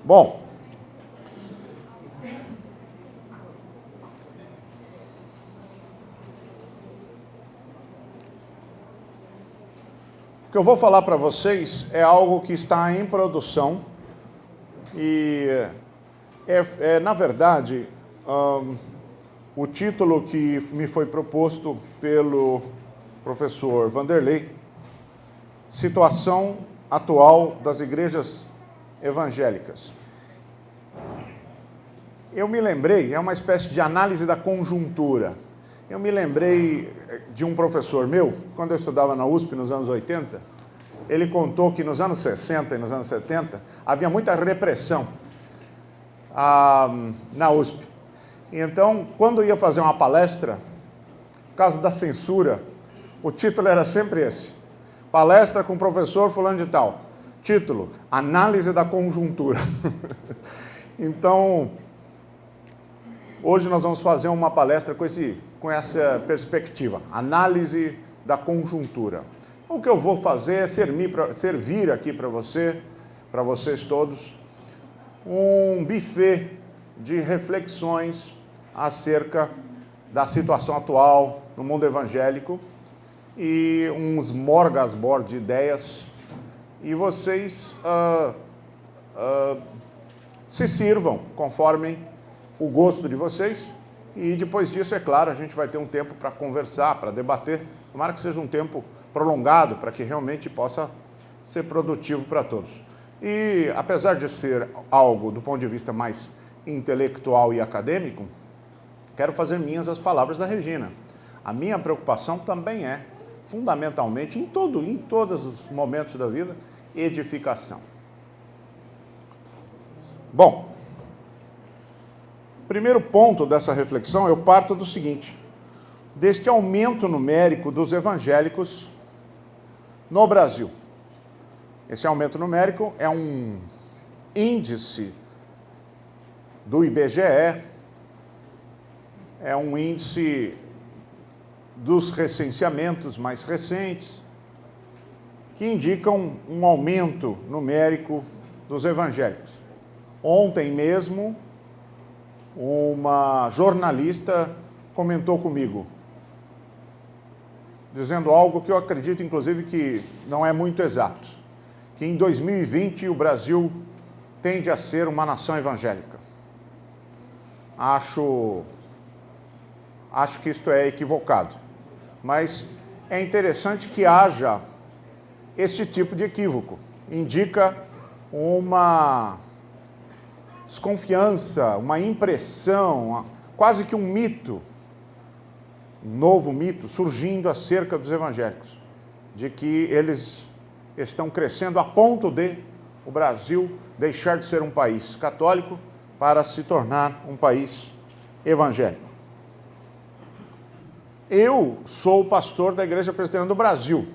Bom, o que eu vou falar para vocês é algo que está em produção e na verdade, o título que me foi proposto pelo professor Vanderlei, Situação Atual das Igrejas Evangélicas. Eu me lembrei, é uma espécie de análise da conjuntura. Eu me lembrei de um professor meu, quando eu estudava na USP nos anos 80, ele contou que nos anos 60 e nos anos 70 havia muita repressão na USP. Então, quando ia fazer uma palestra, por causa da censura, o título era sempre esse: palestra com o professor fulano de tal. Título: Análise da Conjuntura. Então, hoje nós vamos fazer uma palestra com essa perspectiva, análise da conjuntura. O que eu vou fazer é servir aqui para vocês todos, um buffet de reflexões acerca da situação atual no mundo evangélico e um smorgasbord de ideias, e vocês se sirvam conforme o gosto de vocês, e depois disso, é claro, a gente vai ter um tempo para conversar, para debater. Tomara que seja um tempo prolongado, para que realmente possa ser produtivo para todos. E, apesar de ser algo do ponto de vista mais intelectual e acadêmico, quero fazer minhas as palavras da Regina. A minha preocupação também é, fundamentalmente, em todos os momentos da vida, edificação. Bom, primeiro ponto dessa reflexão, eu parto do seguinte: deste aumento numérico dos evangélicos no Brasil. Esse aumento numérico é um índice do IBGE, é um índice dos recenseamentos mais recentes, que indicam um aumento numérico dos evangélicos. Ontem mesmo, uma jornalista comentou comigo, dizendo algo que eu acredito, inclusive, que não é muito exato, que em 2020 o Brasil tende a ser uma nação evangélica. Acho que isto é equivocado, mas é interessante que haja este tipo de equívoco. Indica uma desconfiança, uma impressão, quase que um mito, um novo mito surgindo acerca dos evangélicos, de que eles estão crescendo a ponto de o Brasil deixar de ser um país católico para se tornar um país evangélico. Eu sou o pastor da Igreja Presbiteriana do Brasil.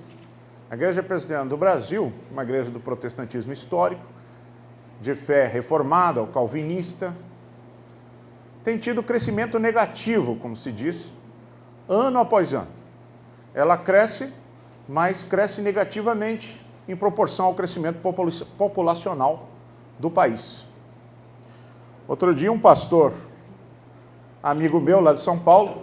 A Igreja Presbiteriana do Brasil, uma igreja do protestantismo histórico, de fé reformada ou calvinista, tem tido crescimento negativo, como se diz, ano após ano. Ela cresce, mas cresce negativamente em proporção ao crescimento populacional do país. Outro dia, um pastor, amigo meu lá de São Paulo,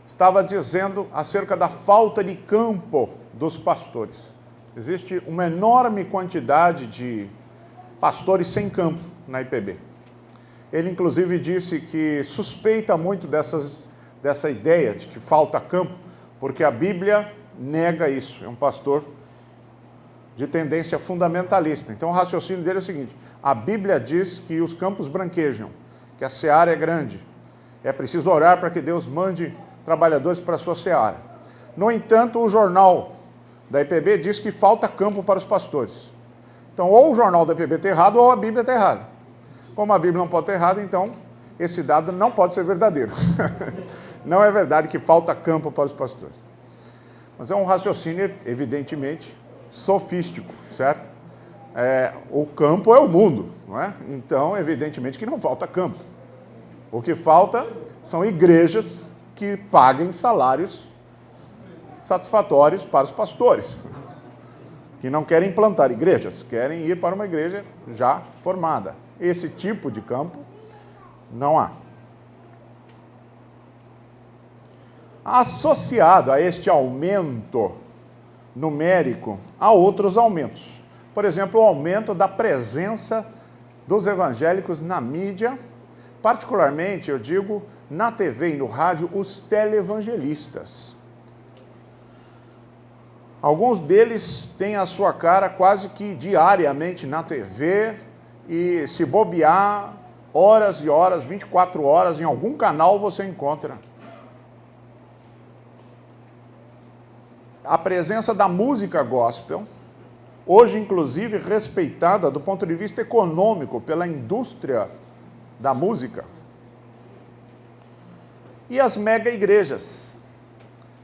estava dizendo acerca da falta de campo dos pastores. Existe uma enorme quantidade de pastores sem campo na IPB. Ele, inclusive, disse que suspeita muito dessa ideia de que falta campo, porque a Bíblia nega isso. É um pastor de tendência fundamentalista. Então, o raciocínio dele é o seguinte: a Bíblia diz que os campos branquejam, que a seara é grande. É preciso orar para que Deus mande trabalhadores para a sua seara. No entanto, o jornal da IPB diz que falta campo para os pastores. Então, ou o jornal da IPB está errado, ou a Bíblia está errada. Como a Bíblia não pode estar errada, então, esse dado não pode ser verdadeiro. Não é verdade que falta campo para os pastores. Mas é um raciocínio, evidentemente, sofístico, certo? O campo é o mundo, não é? Então, evidentemente que não falta campo. O que falta são igrejas que paguem salários satisfatórios para os pastores. que não querem plantar igrejas, querem ir para uma igreja já formada. Esse tipo de campo não há. Associado a este aumento numérico, há outros aumentos. Por exemplo, o aumento da presença dos evangélicos na mídia, particularmente, eu digo, na TV e no rádio, os televangelistas. Alguns deles têm a sua cara quase que diariamente na TV e, se bobear, horas e horas, 24 horas, em algum canal você encontra. A presença da música gospel, hoje inclusive respeitada do ponto de vista econômico pela indústria da música. E as mega igrejas.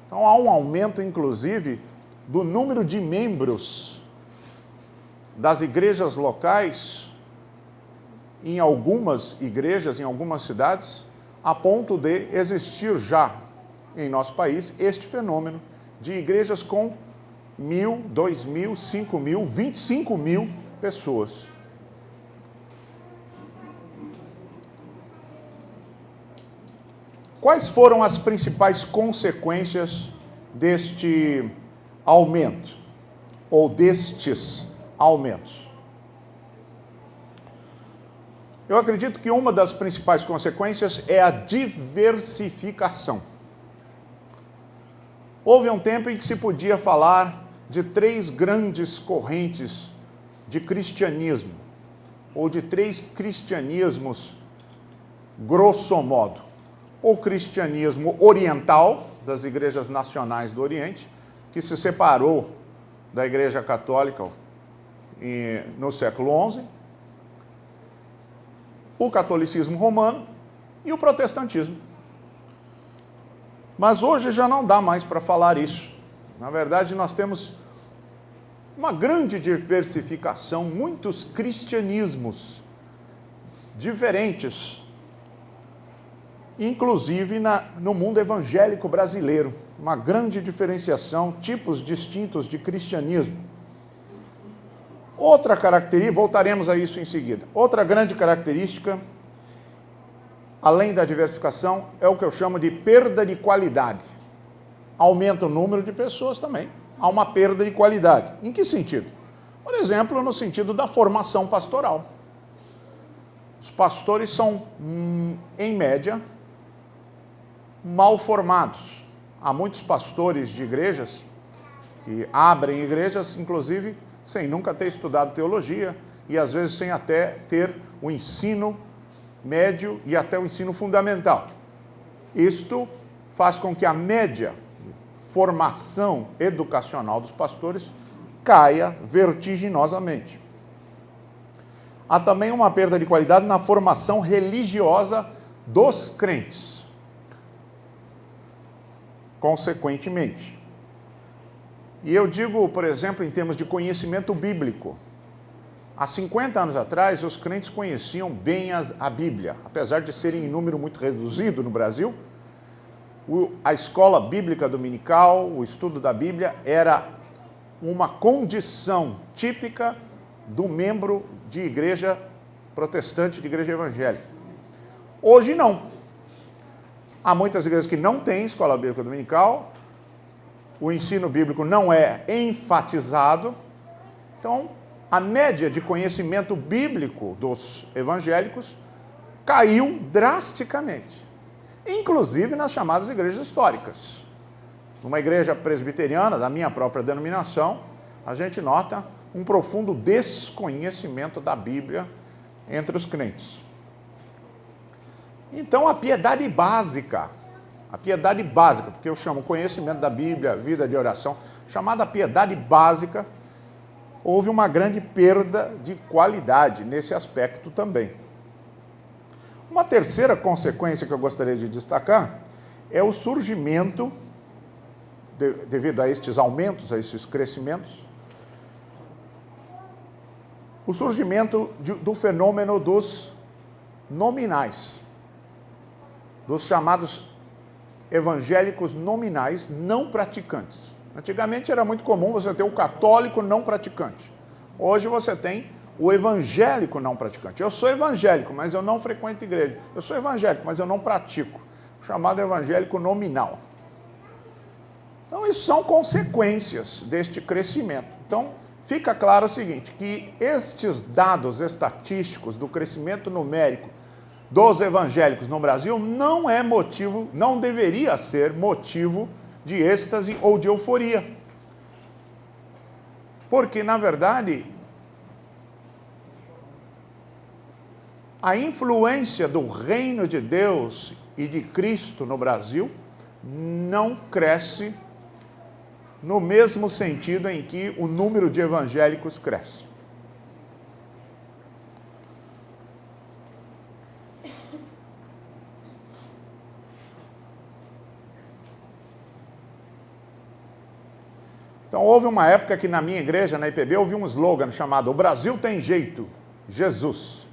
Então há um aumento inclusive do número de membros das igrejas locais em algumas igrejas, em algumas cidades, a ponto de existir já em nosso país este fenômeno de igrejas com 1.000, 2.000, 5.000, 25.000 pessoas. Quais foram as principais consequências deste aumento, ou destes aumentos? Eu acredito que uma das principais consequências é a diversificação. Houve um tempo em que se podia falar de 3 grandes correntes de cristianismo, ou de 3 cristianismos, grosso modo. O cristianismo oriental, das igrejas nacionais do Oriente, que se separou da Igreja Católica no século XI, o catolicismo romano e o protestantismo. Mas hoje já não dá mais para falar isso. Na verdade, nós temos uma grande diversificação, muitos cristianismos diferentes, inclusive no mundo evangélico brasileiro. Uma grande diferenciação, tipos distintos de cristianismo. Outra característica, voltaremos a isso em seguida. Outra grande característica, além da diversificação, é o que eu chamo de perda de qualidade. Aumenta o número de pessoas também. Há uma perda de qualidade. Em que sentido? Por exemplo, no sentido da formação pastoral. Os pastores são, em média, mal formados. Há muitos pastores de igrejas que abrem igrejas, inclusive, sem nunca ter estudado teologia e, às vezes, sem até ter o ensino médio e até o ensino fundamental. Isto faz com que a média formação educacional dos pastores caia vertiginosamente. Há também uma perda de qualidade na formação religiosa dos crentes. Consequentemente. E eu digo, por exemplo, em termos de conhecimento bíblico. Há 50 anos atrás, os crentes conheciam bem a Bíblia. Apesar de serem em número muito reduzido no Brasil, a escola bíblica dominical, o estudo da Bíblia, era uma condição típica do membro de igreja protestante, de igreja evangélica. Hoje não. Há muitas igrejas que não têm escola bíblica dominical, o ensino bíblico não é enfatizado, então a média de conhecimento bíblico dos evangélicos caiu drasticamente, inclusive nas chamadas igrejas históricas. Numa igreja presbiteriana, da minha própria denominação, a gente nota um profundo desconhecimento da Bíblia entre os crentes. Então, a piedade básica, porque eu chamo conhecimento da Bíblia, vida de oração, chamada piedade básica, houve uma grande perda de qualidade nesse aspecto também. Uma terceira consequência que eu gostaria de destacar é o surgimento, devido a estes aumentos, a esses crescimentos, o surgimento do fenômeno dos nominais, dos chamados evangélicos nominais não praticantes. Antigamente era muito comum você ter o católico não praticante. Hoje você tem o evangélico não praticante. Eu sou evangélico, mas eu não frequento igreja. Eu sou evangélico, mas eu não pratico. O chamado evangélico nominal. Então, isso são consequências deste crescimento. Então, fica claro o seguinte, que estes dados estatísticos do crescimento numérico dos evangélicos no Brasil não é motivo, não deveria ser motivo de êxtase ou de euforia. Porque, na verdade, a influência do reino de Deus e de Cristo no Brasil não cresce no mesmo sentido em que o número de evangélicos cresce. Então, houve uma época que na minha igreja, na IPB, houve um slogan chamado "O Brasil tem jeito, Jesus".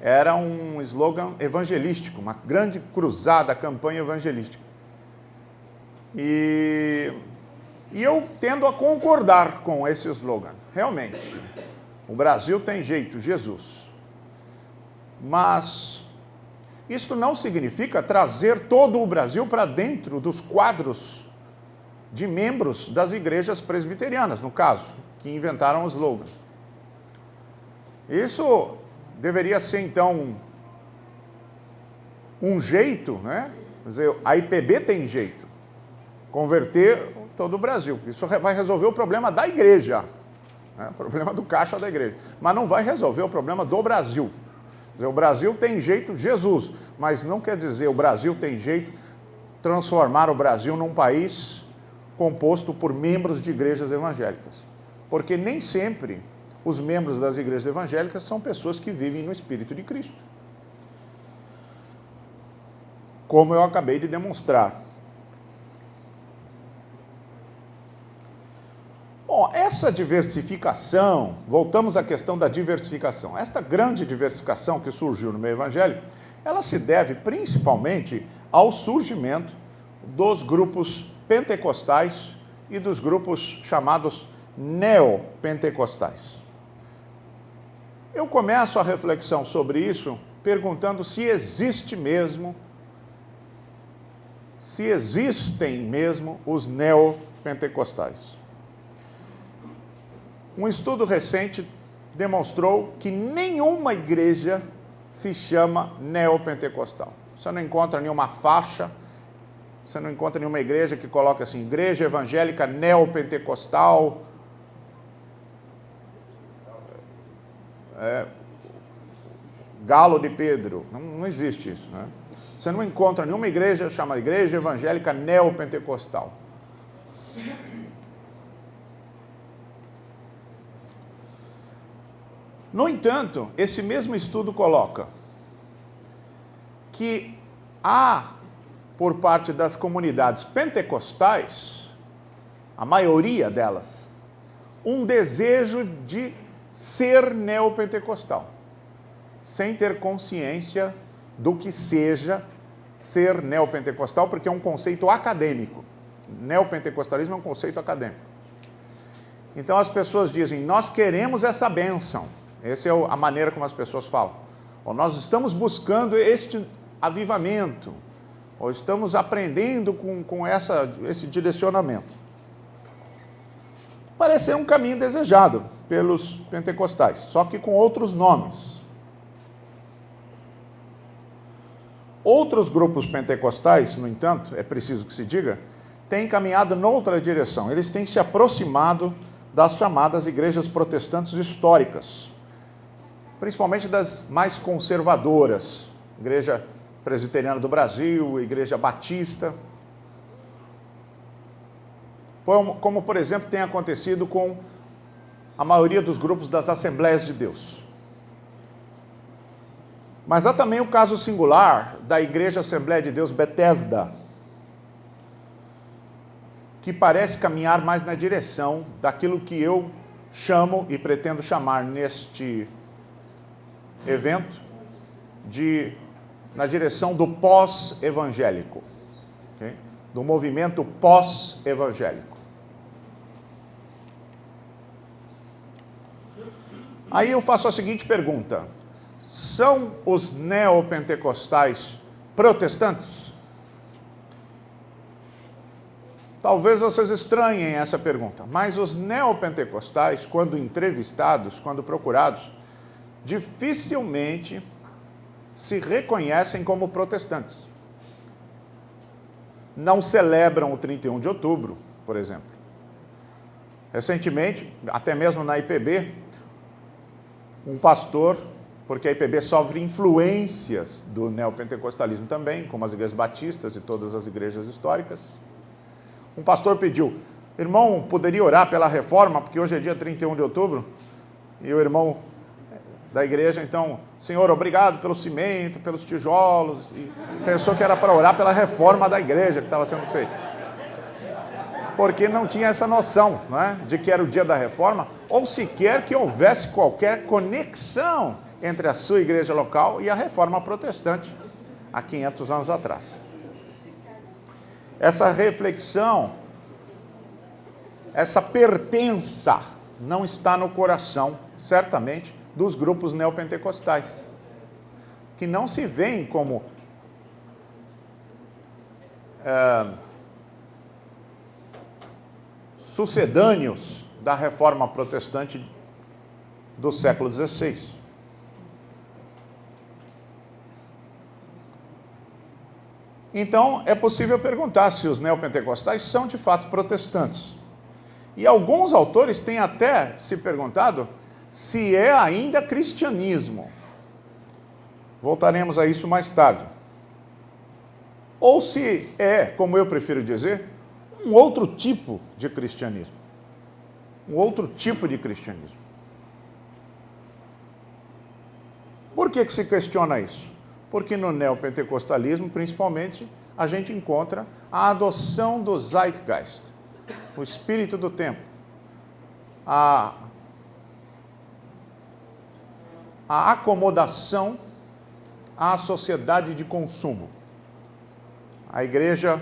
Era um slogan evangelístico, uma grande cruzada, campanha evangelística. E eu tendo a concordar com esse slogan. Realmente, o Brasil tem jeito, Jesus. Mas isso não significa trazer todo o Brasil para dentro dos quadros de membros das igrejas presbiterianas, no caso, que inventaram o slogan. Isso deveria ser, então, um jeito, né? Quer dizer, a IPB tem jeito. Converter todo o Brasil. Isso vai resolver o problema da igreja, né? O problema do caixa da igreja. Mas não vai resolver o problema do Brasil. Quer dizer, o Brasil tem jeito, Jesus. Mas não quer dizer o Brasil tem jeito transformar o Brasil num país composto por membros de igrejas evangélicas. Porque nem sempre os membros das igrejas evangélicas são pessoas que vivem no Espírito de Cristo. Como eu acabei de demonstrar. Bom, essa diversificação, voltamos à questão da diversificação. Esta grande diversificação que surgiu no meio evangélico, ela se deve principalmente ao surgimento dos grupos pentecostais e dos grupos chamados neopentecostais. Eu começo a reflexão sobre isso perguntando se existem mesmo os neopentecostais. Um estudo recente demonstrou que nenhuma igreja se chama neopentecostal. Você não encontra nenhuma faixa, você não encontra nenhuma igreja que coloque assim, igreja evangélica neopentecostal, Galo de Pedro. Não existe isso, né? Você não encontra nenhuma igreja chamada igreja evangélica neopentecostal. No entanto, esse mesmo estudo coloca que há, por parte das comunidades pentecostais, a maioria delas, um desejo de ser neopentecostal, sem ter consciência do que seja ser neopentecostal, porque é um conceito acadêmico. Neopentecostalismo é um conceito acadêmico. Então as pessoas dizem, nós queremos essa bênção. Essa é a maneira como as pessoas falam. Ou nós estamos buscando este avivamento, ou estamos aprendendo com esse direcionamento. Parece ser um caminho desejado pelos pentecostais, só que com outros nomes. Outros grupos pentecostais, no entanto, é preciso que se diga, têm caminhado noutra direção. Eles têm se aproximado das chamadas igrejas protestantes históricas, principalmente das mais conservadoras, Igreja Presbiteriana do Brasil, Igreja Batista, como, por exemplo, tem acontecido com a maioria dos grupos das Assembleias de Deus. Mas há também o caso singular da Igreja Assembleia de Deus Bethesda, que parece caminhar mais na direção daquilo que eu chamo e pretendo chamar neste evento na direção do pós-evangélico, okay? Do movimento pós-evangélico. Aí eu faço a seguinte pergunta: são os neopentecostais protestantes? Talvez vocês estranhem essa pergunta, mas os neopentecostais, quando entrevistados, quando procurados, dificilmente se reconhecem como protestantes. Não celebram o 31 de outubro, por exemplo. Recentemente, até mesmo na IPB, um pastor, porque a IPB sofre influências do neopentecostalismo também, como as igrejas batistas e todas as igrejas históricas, um pastor pediu: irmão, poderia orar pela reforma, porque hoje é dia 31 de outubro, e o irmão da igreja, então, Senhor, obrigado pelo cimento, pelos tijolos, e pensou que era para orar pela reforma da igreja que estava sendo feita. Porque não tinha essa noção, né, de que era o dia da reforma, ou sequer que houvesse qualquer conexão entre a sua igreja local e a reforma protestante, há 500 anos atrás. Essa reflexão, essa pertença, não está no coração, certamente, dos grupos neopentecostais, que não se veem como sucedâneos da reforma protestante do século XVI. Então, é possível perguntar se os neopentecostais são de fato protestantes. E alguns autores têm até se perguntado se é ainda cristianismo. Voltaremos a isso mais tarde. Ou se é, como eu prefiro dizer, um outro tipo de cristianismo. Um outro tipo de cristianismo. Por que se questiona isso? Porque no neopentecostalismo, principalmente, a gente encontra a adoção do Zeitgeist, o espírito do tempo, a acomodação à sociedade de consumo. A igreja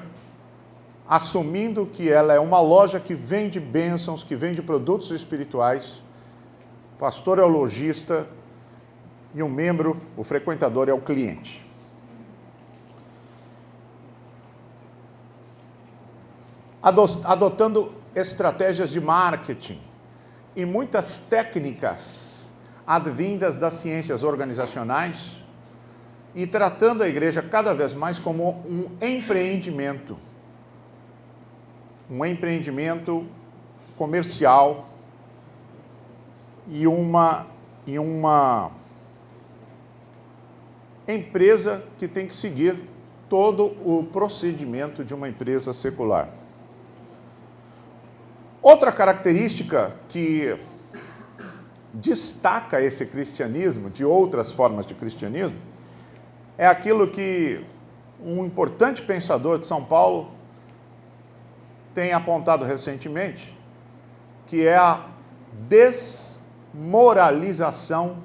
assumindo que ela é uma loja que vende bênçãos, que vende produtos espirituais, o pastor é o lojista e um membro, o frequentador, é o cliente. Adotando estratégias de marketing e muitas técnicas advindas das ciências organizacionais e tratando a igreja cada vez mais como um empreendimento comercial e uma empresa que tem que seguir todo o procedimento de uma empresa secular. Outra característica que destaca esse cristianismo de outras formas de cristianismo é aquilo que um importante pensador de São Paulo tem apontado recentemente, que é a desmoralização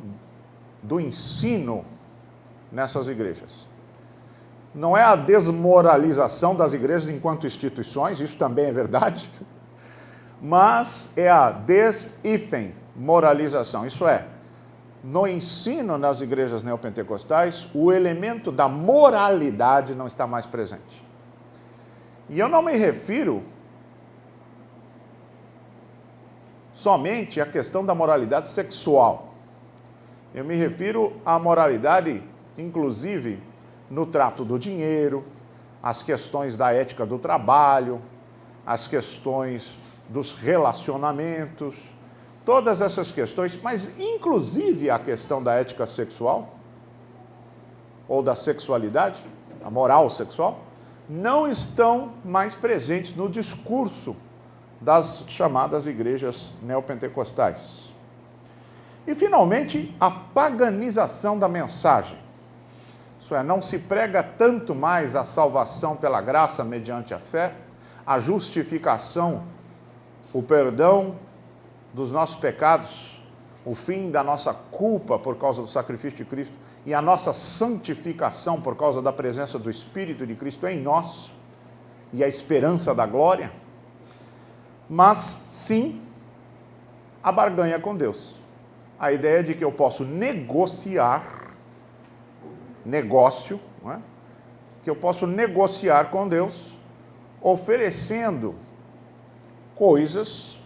do ensino nessas igrejas. Não é a desmoralização das igrejas enquanto instituições, isso também é verdade, mas é a desmoralização, isso é, no ensino nas igrejas neopentecostais, o elemento da moralidade não está mais presente. E eu não me refiro somente à questão da moralidade sexual. Eu me refiro à moralidade, inclusive, no trato do dinheiro, as questões da ética do trabalho, as questões dos relacionamentos, todas essas questões, mas inclusive a questão da ética sexual, ou da sexualidade, a moral sexual, não estão mais presentes no discurso das chamadas igrejas neopentecostais. E, finalmente, a paganização da mensagem. Isso é, não se prega tanto mais a salvação pela graça mediante a fé, a justificação, o perdão dos nossos pecados, o fim da nossa culpa por causa do sacrifício de Cristo e a nossa santificação por causa da presença do Espírito de Cristo em nós e a esperança da glória, mas sim a barganha com Deus, a ideia de que eu posso negociar, negócio, não é? Que eu posso negociar com Deus, oferecendo coisas,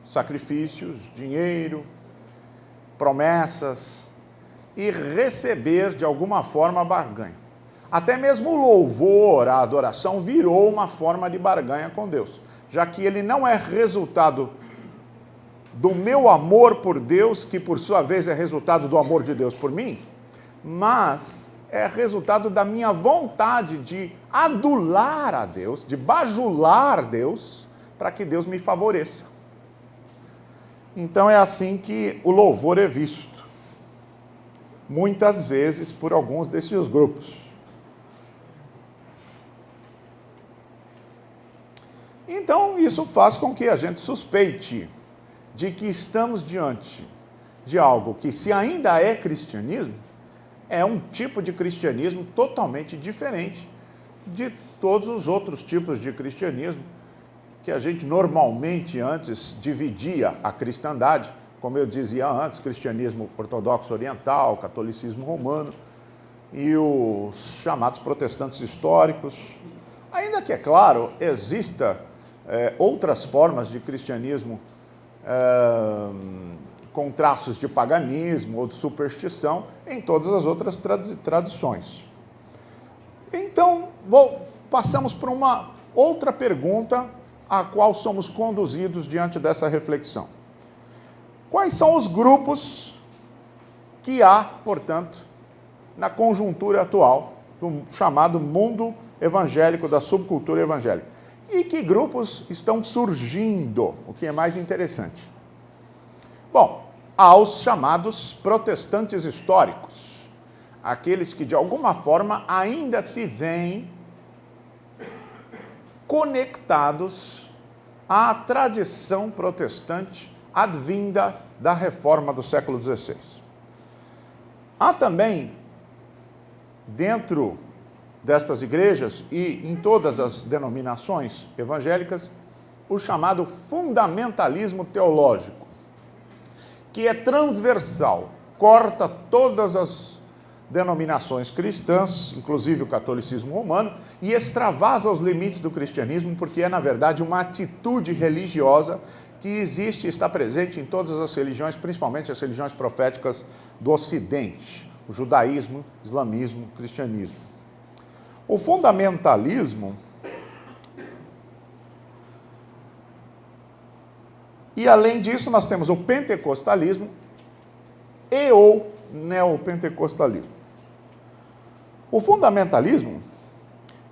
sacrifícios, dinheiro, promessas, e receber de alguma forma barganha. Até mesmo o louvor, a adoração, virou uma forma de barganha com Deus, já que ele não é resultado do meu amor por Deus, que por sua vez é resultado do amor de Deus por mim, mas é resultado da minha vontade de adular a Deus, de bajular Deus, para que Deus me favoreça. Então é assim que o louvor é visto, muitas vezes por alguns desses grupos. Então isso faz com que a gente suspeite de que estamos diante de algo que, se ainda é cristianismo, é um tipo de cristianismo totalmente diferente de todos os outros tipos de cristianismo que a gente normalmente antes dividia a cristandade, como eu dizia antes, cristianismo ortodoxo oriental, catolicismo romano e os chamados protestantes históricos. Ainda que, é claro, exista outras formas de cristianismo com traços de paganismo ou de superstição em todas as outras tradições. Então, passamos para uma outra pergunta a qual somos conduzidos diante dessa reflexão. Quais são os grupos que há, portanto, na conjuntura atual do chamado mundo evangélico, da subcultura evangélica? E que grupos estão surgindo, o que é mais interessante? Bom, há os chamados protestantes históricos, aqueles que de alguma forma ainda se veem conectados à tradição protestante advinda da reforma do século XVI. Há também, dentro destas igrejas e em todas as denominações evangélicas, o chamado fundamentalismo teológico, que é transversal, corta todas as denominações cristãs, inclusive o catolicismo romano, e extravasa os limites do cristianismo, porque é, na verdade, uma atitude religiosa que existe e está presente em todas as religiões, principalmente as religiões proféticas do Ocidente, o judaísmo, islamismo, cristianismo. O fundamentalismo, e além disso nós temos o pentecostalismo e o neopentecostalismo. O fundamentalismo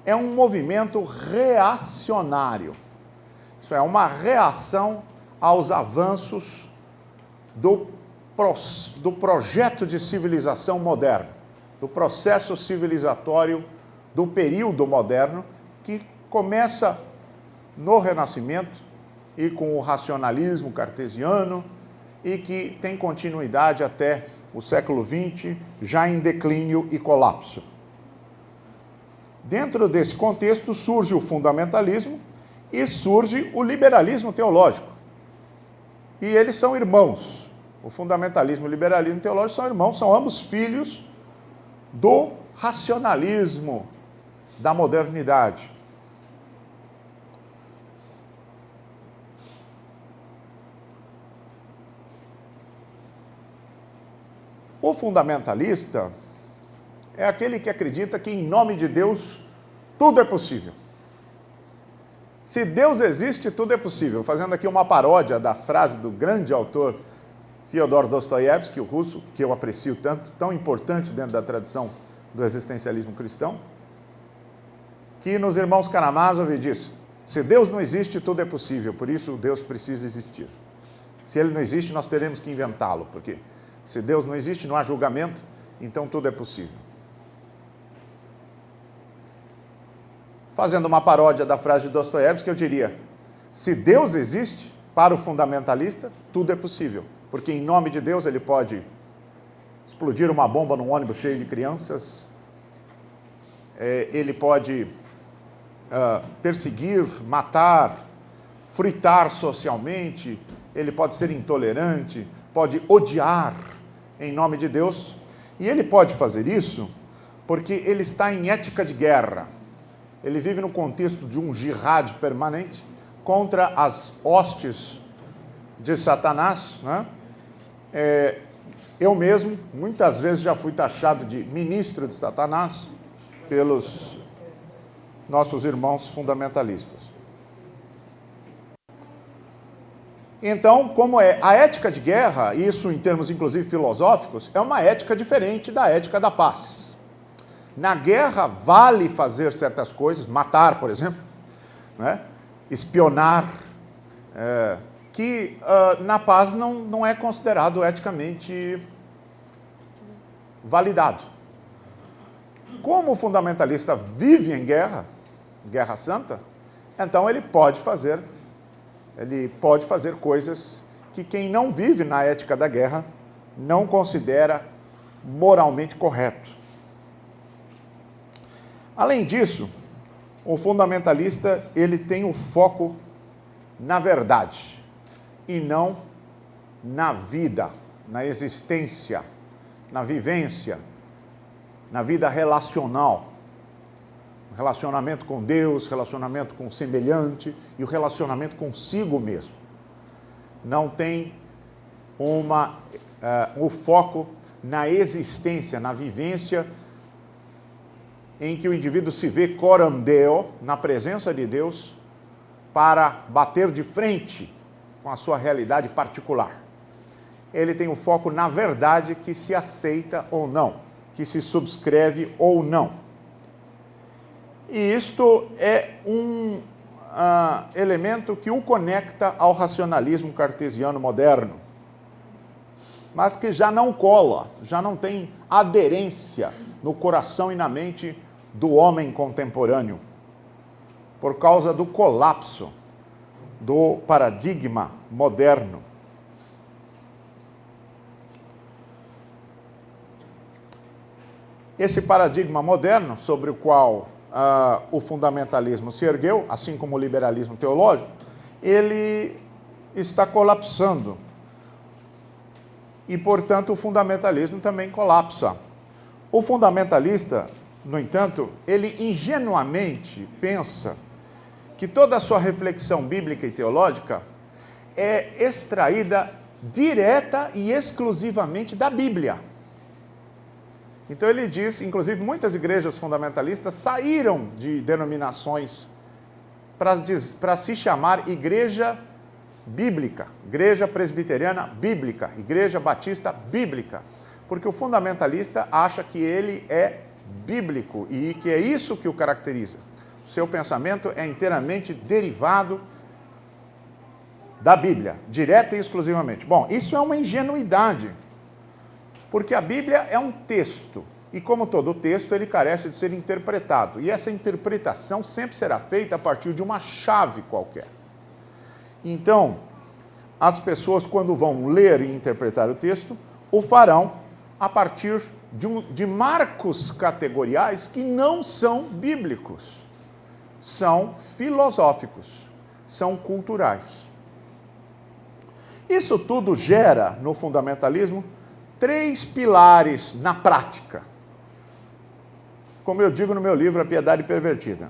é um movimento reacionário. Isso é uma reação aos avanços do projeto de civilização moderno, do processo civilizatório do período moderno, que começa no Renascimento e com o racionalismo cartesiano e que tem continuidade até o século XX, já em declínio e colapso. Dentro desse contexto surge o fundamentalismo e surge o liberalismo teológico. E eles são irmãos. O fundamentalismo e o liberalismo teológico são irmãos, são ambos filhos do racionalismo da modernidade. O fundamentalista é aquele que acredita que, em nome de Deus, tudo é possível. Se Deus existe, tudo é possível. Fazendo aqui uma paródia da frase do grande autor Fyodor Dostoiévski, o russo, que eu aprecio tanto, tão importante dentro da tradição do existencialismo cristão, que nos Irmãos Karamazov diz: se Deus não existe, tudo é possível, por isso Deus precisa existir. Se ele não existe, nós teremos que inventá-lo, porque se Deus não existe, não há julgamento, então tudo é possível. Fazendo uma paródia da frase de Dostoiévski, eu diria: se Deus existe, para o fundamentalista, tudo é possível, porque em nome de Deus ele pode explodir uma bomba num ônibus cheio de crianças, ele pode perseguir, matar, fritar socialmente, ele pode ser intolerante, pode odiar em nome de Deus, e ele pode fazer isso porque ele está em ética de guerra. Ele vive no contexto de um jihad permanente contra as hostes de Satanás, né? Eu mesmo, muitas vezes, já fui taxado de ministro de Satanás pelos nossos irmãos fundamentalistas. Então, como é a ética de guerra, isso em termos inclusive filosóficos, é uma ética diferente da ética da paz. Na guerra vale fazer certas coisas, matar, por exemplo, né? Espionar, que na paz não é considerado eticamente validado. Como o fundamentalista vive em guerra, guerra santa, então ele pode fazer coisas que quem não vive na ética da guerra não considera moralmente correto. Além disso, o fundamentalista ele tem o foco na verdade e não na vida, na existência, na vivência, na vida relacional. Relacionamento com Deus, relacionamento com o semelhante e o relacionamento consigo mesmo. Não tem o foco na existência, na vivência, em que o indivíduo se vê coram Deo, na presença de Deus, para bater de frente com a sua realidade particular. Ele tem o foco na verdade que se aceita ou não, que se subscreve ou não. E isto é um elemento que o conecta ao racionalismo cartesiano moderno, mas que já não cola, já não tem aderência no coração e na mente do homem contemporâneo, por causa do colapso do paradigma moderno. Esse paradigma moderno, sobre o qual o fundamentalismo se ergueu, assim como o liberalismo teológico, ele está colapsando. E, portanto, o fundamentalismo também colapsa. O fundamentalista, no entanto, ele ingenuamente pensa que toda a sua reflexão bíblica e teológica é extraída direta e exclusivamente da Bíblia. Então ele diz, inclusive muitas igrejas fundamentalistas saíram de denominações para se chamar igreja bíblica, igreja presbiteriana bíblica, igreja batista bíblica, porque o fundamentalista acha que ele é bíblico e que é isso que o caracteriza. O seu pensamento é inteiramente derivado da Bíblia, direta e exclusivamente. Bom, isso é uma ingenuidade, porque a Bíblia é um texto, e como todo texto, ele carece de ser interpretado. E essa interpretação sempre será feita a partir de uma chave qualquer. Então, as pessoas, quando vão ler e interpretar o texto, o farão a partir de marcos categoriais que não são bíblicos, são filosóficos, são culturais. Isso tudo gera, no fundamentalismo, 3 pilares na prática. Como eu digo no meu livro, A Piedade Pervertida.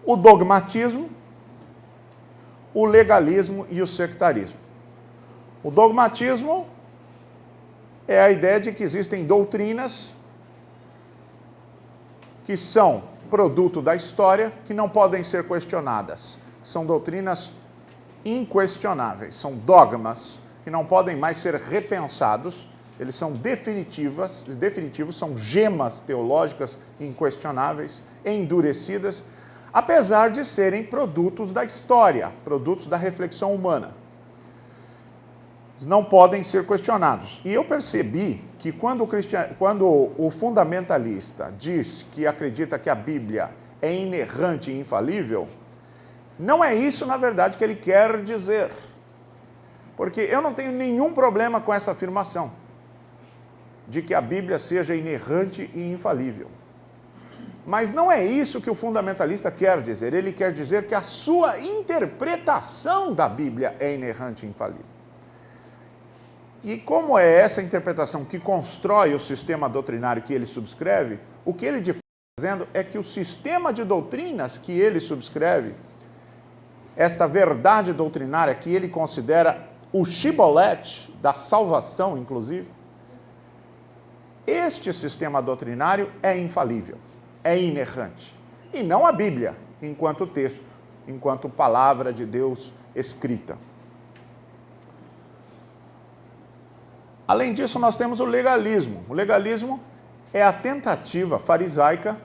O dogmatismo, o legalismo e o sectarismo. O dogmatismo é a ideia de que existem doutrinas que são produto da história, que não podem ser questionadas. São doutrinas inquestionáveis, são dogmas que não podem mais ser repensados. Eles são definitivos, são gemas teológicas inquestionáveis, endurecidas, apesar de serem produtos da história, produtos da reflexão humana. Eles não podem ser questionados. E eu percebi que quando o fundamentalista diz que acredita que a Bíblia é inerrante e infalível, não é isso, na verdade, que ele quer dizer. Porque eu não tenho nenhum problema com essa afirmação de que a Bíblia seja inerrante e infalível. Mas não é isso que o fundamentalista quer dizer. Ele quer dizer que a sua interpretação da Bíblia é inerrante e infalível. E como é essa interpretação que constrói o sistema doutrinário que ele subscreve, o que ele de fato está dizendo é que o sistema de doutrinas que ele subscreve, esta verdade doutrinária que ele considera o shibolete da salvação, inclusive, este sistema doutrinário é infalível, é inerrante. E não a Bíblia, enquanto texto, enquanto palavra de Deus escrita. Além disso, nós temos o legalismo. O legalismo é a tentativa farisaica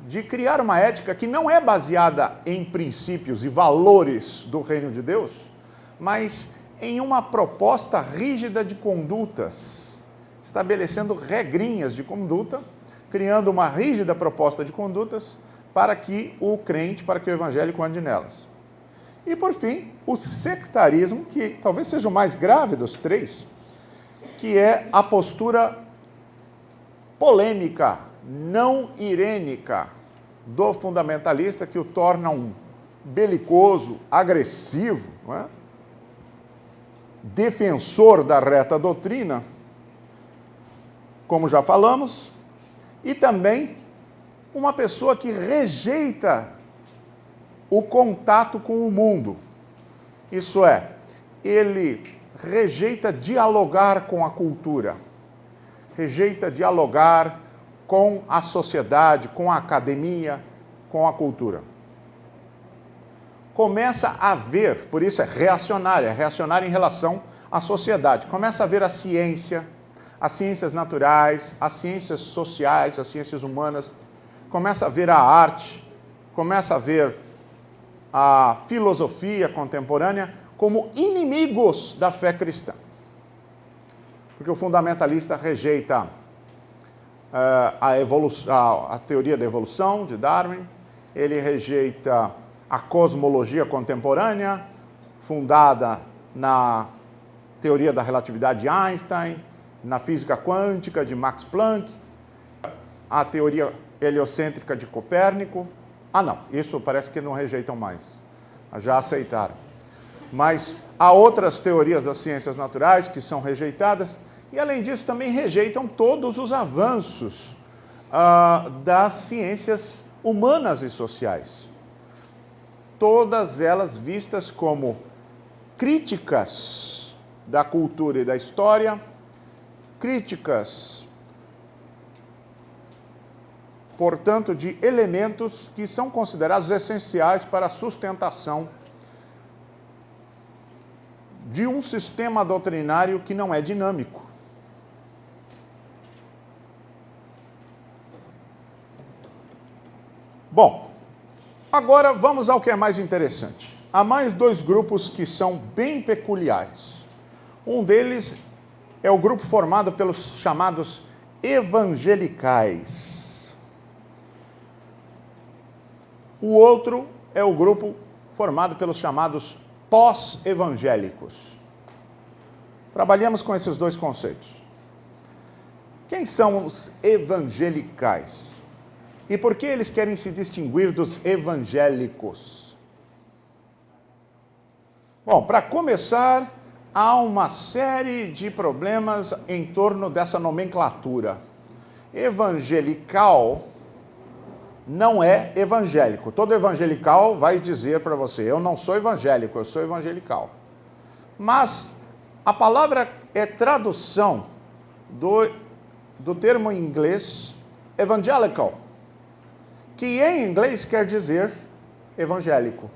de criar uma ética que não é baseada em princípios e valores do reino de Deus, mas em uma proposta rígida de condutas, estabelecendo regrinhas de conduta, criando uma rígida proposta de condutas para que o crente, para que o evangélico ande nelas. E, por fim, o sectarismo, que talvez seja o mais grave dos três, que é a postura polêmica, não irênica do fundamentalista, que o torna um belicoso, agressivo, não é? Defensor da reta doutrina, como já falamos, e também uma pessoa que rejeita o contato com o mundo. Isso é, ele rejeita dialogar com a cultura, rejeita dialogar com a sociedade, com a academia, com a cultura. Começa a ver, por isso é reacionária em relação à sociedade. Começa a ver a ciência, as ciências naturais, as ciências sociais, as ciências humanas, começa a ver a arte, começa a ver a filosofia contemporânea como inimigos da fé cristã. Porque o fundamentalista rejeita a teoria da evolução de Darwin, ele rejeita a cosmologia contemporânea, fundada na teoria da relatividade de Einstein, na física quântica de Max Planck, a teoria heliocêntrica de Copérnico. Ah, não, isso parece que não rejeitam mais, já aceitaram. Mas há outras teorias das ciências naturais que são rejeitadas, e além disso também rejeitam todos os avanços das ciências humanas e sociais. Todas elas vistas como críticas da cultura e da história, críticas, portanto, de elementos que são considerados essenciais para a sustentação de um sistema doutrinário que não é dinâmico. Bom, agora vamos ao que é mais interessante. Há mais dois grupos que são bem peculiares. Um deles é o grupo formado pelos chamados evangelicais. O outro é o grupo formado pelos chamados pós-evangélicos. Trabalhamos com esses dois conceitos. Quem são os evangelicais? E por que eles querem se distinguir dos evangélicos? Bom, para começar, há uma série de problemas em torno dessa nomenclatura. Evangelical não é evangélico. Todo evangelical vai dizer para você, eu não sou evangélico, eu sou evangelical. Mas a palavra é tradução do termo em inglês evangelical, que em inglês quer dizer evangélico.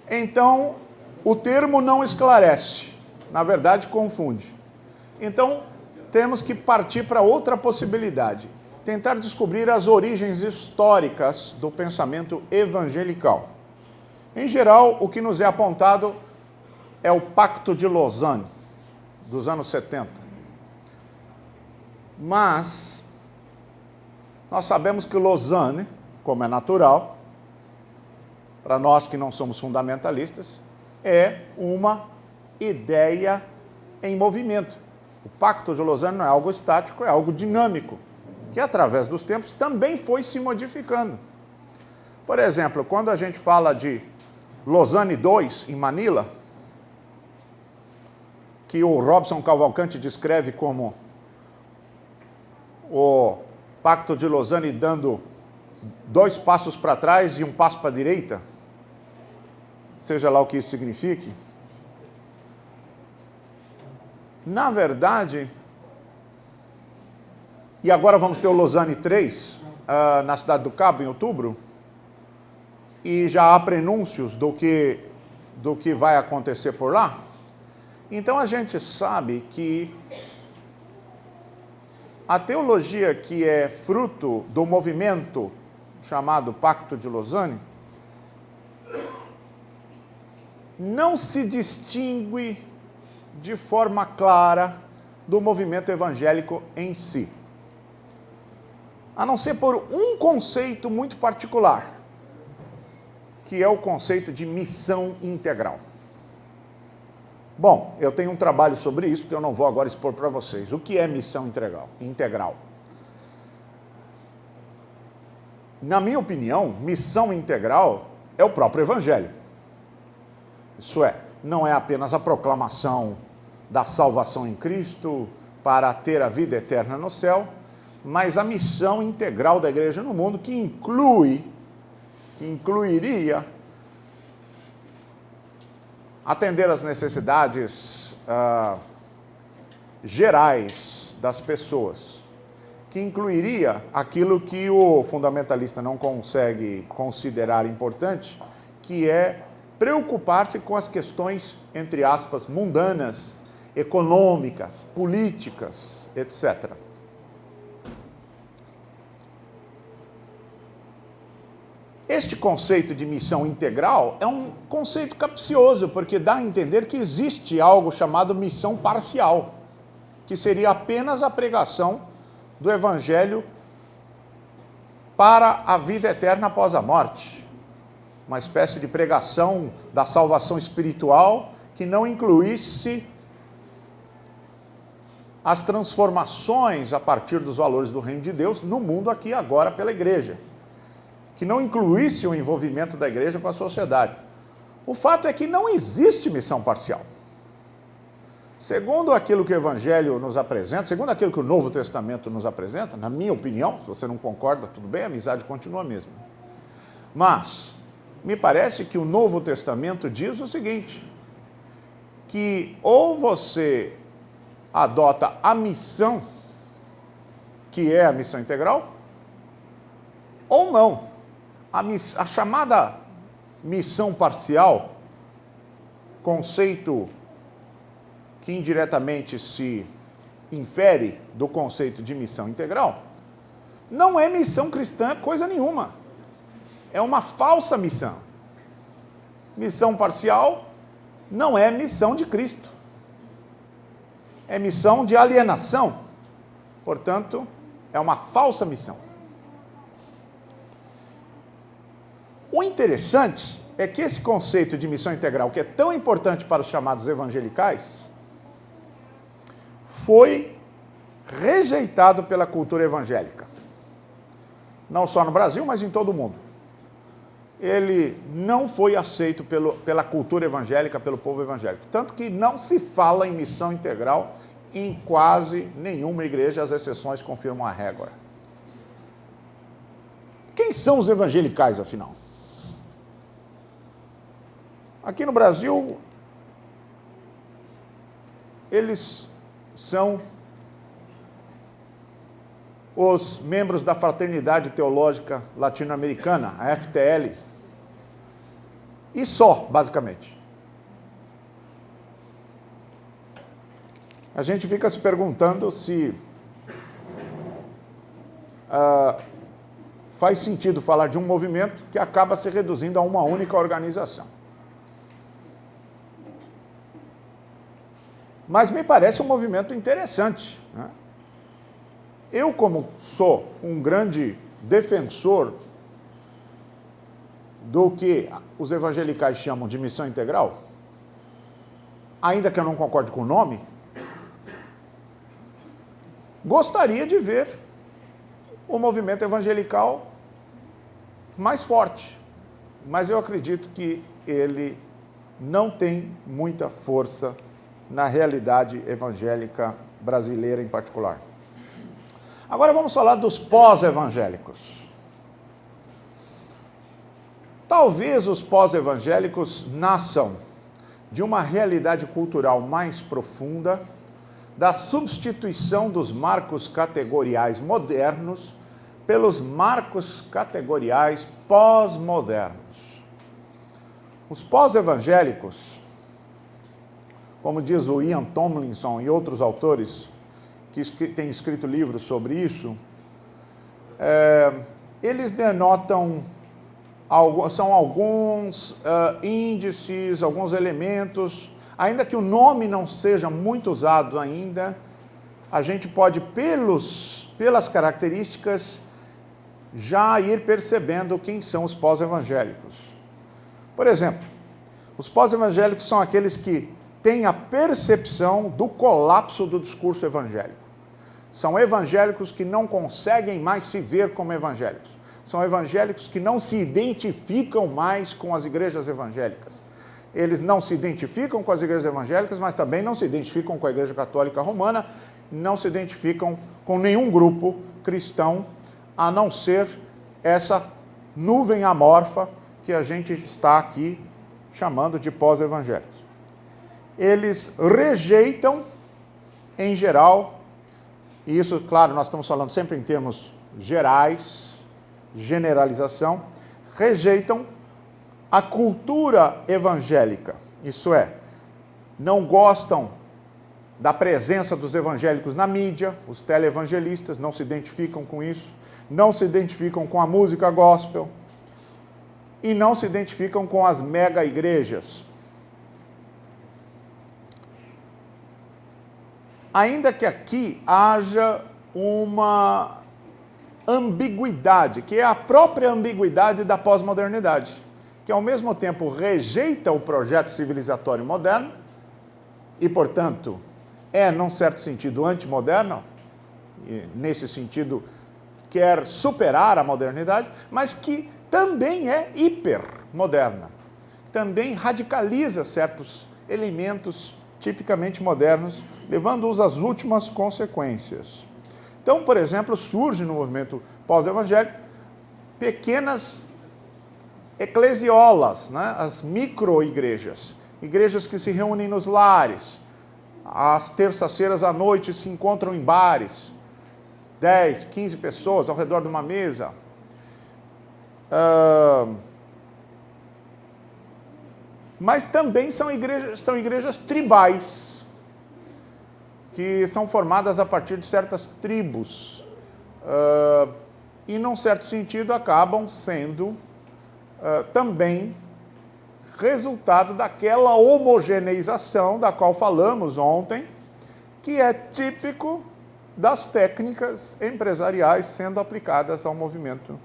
Então, o termo não esclarece, na verdade confunde. Então, temos que partir para outra possibilidade, tentar descobrir as origens históricas do pensamento evangelical. Em geral, o que nos é apontado é o Pacto de Lausanne, dos anos 70. Mas nós sabemos que Lausanne, como é natural, para nós que não somos fundamentalistas, é uma ideia em movimento. O Pacto de Lausanne não é algo estático, é algo dinâmico, que através dos tempos também foi se modificando. Por exemplo, quando a gente fala de Lausanne II, em Manila, que o Robson Cavalcante descreve como o Pacto de Lausanne dando 2 passos para trás e 1 passo para a direita, seja lá o que isso signifique. Na verdade, e agora vamos ter o Lausanne III, na Cidade do Cabo, em outubro, e já há prenúncios do que vai acontecer por lá. Então a gente sabe que a teologia que é fruto do movimento chamado Pacto de Lausanne não se distingue de forma clara do movimento evangélico em si, a não ser por um conceito muito particular, que é o conceito de missão integral. Bom, eu tenho um trabalho sobre isso que eu não vou agora expor para vocês. O que é missão integral? Na minha opinião, missão integral é o próprio Evangelho. Isso é, não é apenas a proclamação da salvação em Cristo para ter a vida eterna no céu, mas a missão integral da igreja no mundo, que incluiria atender às necessidades gerais das pessoas, que incluiria aquilo que o fundamentalista não consegue considerar importante, que é preocupar-se com as questões, entre aspas, mundanas, econômicas, políticas, etc. Este conceito de missão integral é um conceito capcioso, porque dá a entender que existe algo chamado missão parcial, que seria apenas a pregação do Evangelho para a vida eterna após a morte. Uma espécie de pregação da salvação espiritual que não incluísse as transformações a partir dos valores do reino de Deus no mundo aqui e agora pela igreja, que não incluísse o envolvimento da igreja com a sociedade. O fato é que não existe missão parcial. Segundo aquilo que o Evangelho nos apresenta, segundo aquilo que o Novo Testamento nos apresenta, na minha opinião, se você não concorda, tudo bem, a amizade continua a mesma. Mas me parece que o Novo Testamento diz o seguinte, que ou você adota a missão, que é a missão integral, ou não. A chamada missão parcial, conceito que indiretamente se infere do conceito de missão integral, não é missão cristã coisa nenhuma. É uma falsa missão. Missão parcial não é missão de Cristo. É missão de alienação. Portanto, é uma falsa missão. O interessante é que esse conceito de missão integral, que é tão importante para os chamados evangelicais, foi rejeitado pela cultura evangélica. Não só no Brasil, mas em todo o mundo. Ele não foi aceito pela cultura evangélica, pelo povo evangélico. Tanto que não se fala em missão integral em quase nenhuma igreja, as exceções confirmam a regra. Quem são os evangelicais, afinal? Aqui no Brasil, eles são os membros da Fraternidade Teológica Latino-Americana, a FTL, e só, basicamente. A gente fica se perguntando se faz sentido falar de um movimento que acaba se reduzindo a uma única organização. Mas me parece um movimento interessante, né? Eu, como sou um grande defensor do que os evangelicais chamam de missão integral, ainda que eu não concorde com o nome, gostaria de ver o movimento evangelical mais forte, mas eu acredito que ele não tem muita força na realidade evangélica brasileira em particular. Agora vamos falar dos pós-evangélicos. Talvez os pós-evangélicos nasçam de uma realidade cultural mais profunda, da substituição dos marcos categoriais modernos pelos marcos categoriais pós-modernos. Os pós-evangélicos, como diz o Ian Tomlinson e outros autores que têm escrito livros sobre isso, eles denotam, são alguns índices, alguns elementos, ainda que o nome não seja muito usado ainda, a gente pode, pelas características, já ir percebendo quem são os pós-evangélicos. Por exemplo, os pós-evangélicos são aqueles que têm a percepção do colapso do discurso evangélico. São evangélicos que não conseguem mais se ver como evangélicos. São evangélicos que não se identificam mais com as igrejas evangélicas. Eles não se identificam com as igrejas evangélicas, mas também não se identificam com a Igreja Católica Romana, não se identificam com nenhum grupo cristão, a não ser essa nuvem amorfa que a gente está aqui chamando de pós-evangélicos. Eles rejeitam, em geral, e isso, claro, nós estamos falando sempre em termos gerais, generalização, rejeitam a cultura evangélica, isso é, não gostam da presença dos evangélicos na mídia, os televangelistas não se identificam com isso, não se identificam com a música gospel e não se identificam com as mega igrejas. Ainda que aqui haja uma ambiguidade, que é a própria ambiguidade da pós-modernidade, que ao mesmo tempo rejeita o projeto civilizatório moderno e, portanto, é, num certo sentido, antimoderno, e nesse sentido quer superar a modernidade, mas que também é hipermoderna, também radicaliza certos elementos tipicamente modernos, levando-os às últimas consequências. Então, por exemplo, surge no movimento pós-evangélico pequenas eclesiolas, né? As micro-igrejas, igrejas que se reúnem nos lares, às terças-feiras à noite se encontram em bares, 10, 15 pessoas ao redor de uma mesa. Mas também são igrejas tribais, que são formadas a partir de certas tribos, e, num certo sentido, acabam sendo também resultado daquela homogeneização da qual falamos ontem, que é típico das técnicas empresariais sendo aplicadas ao movimento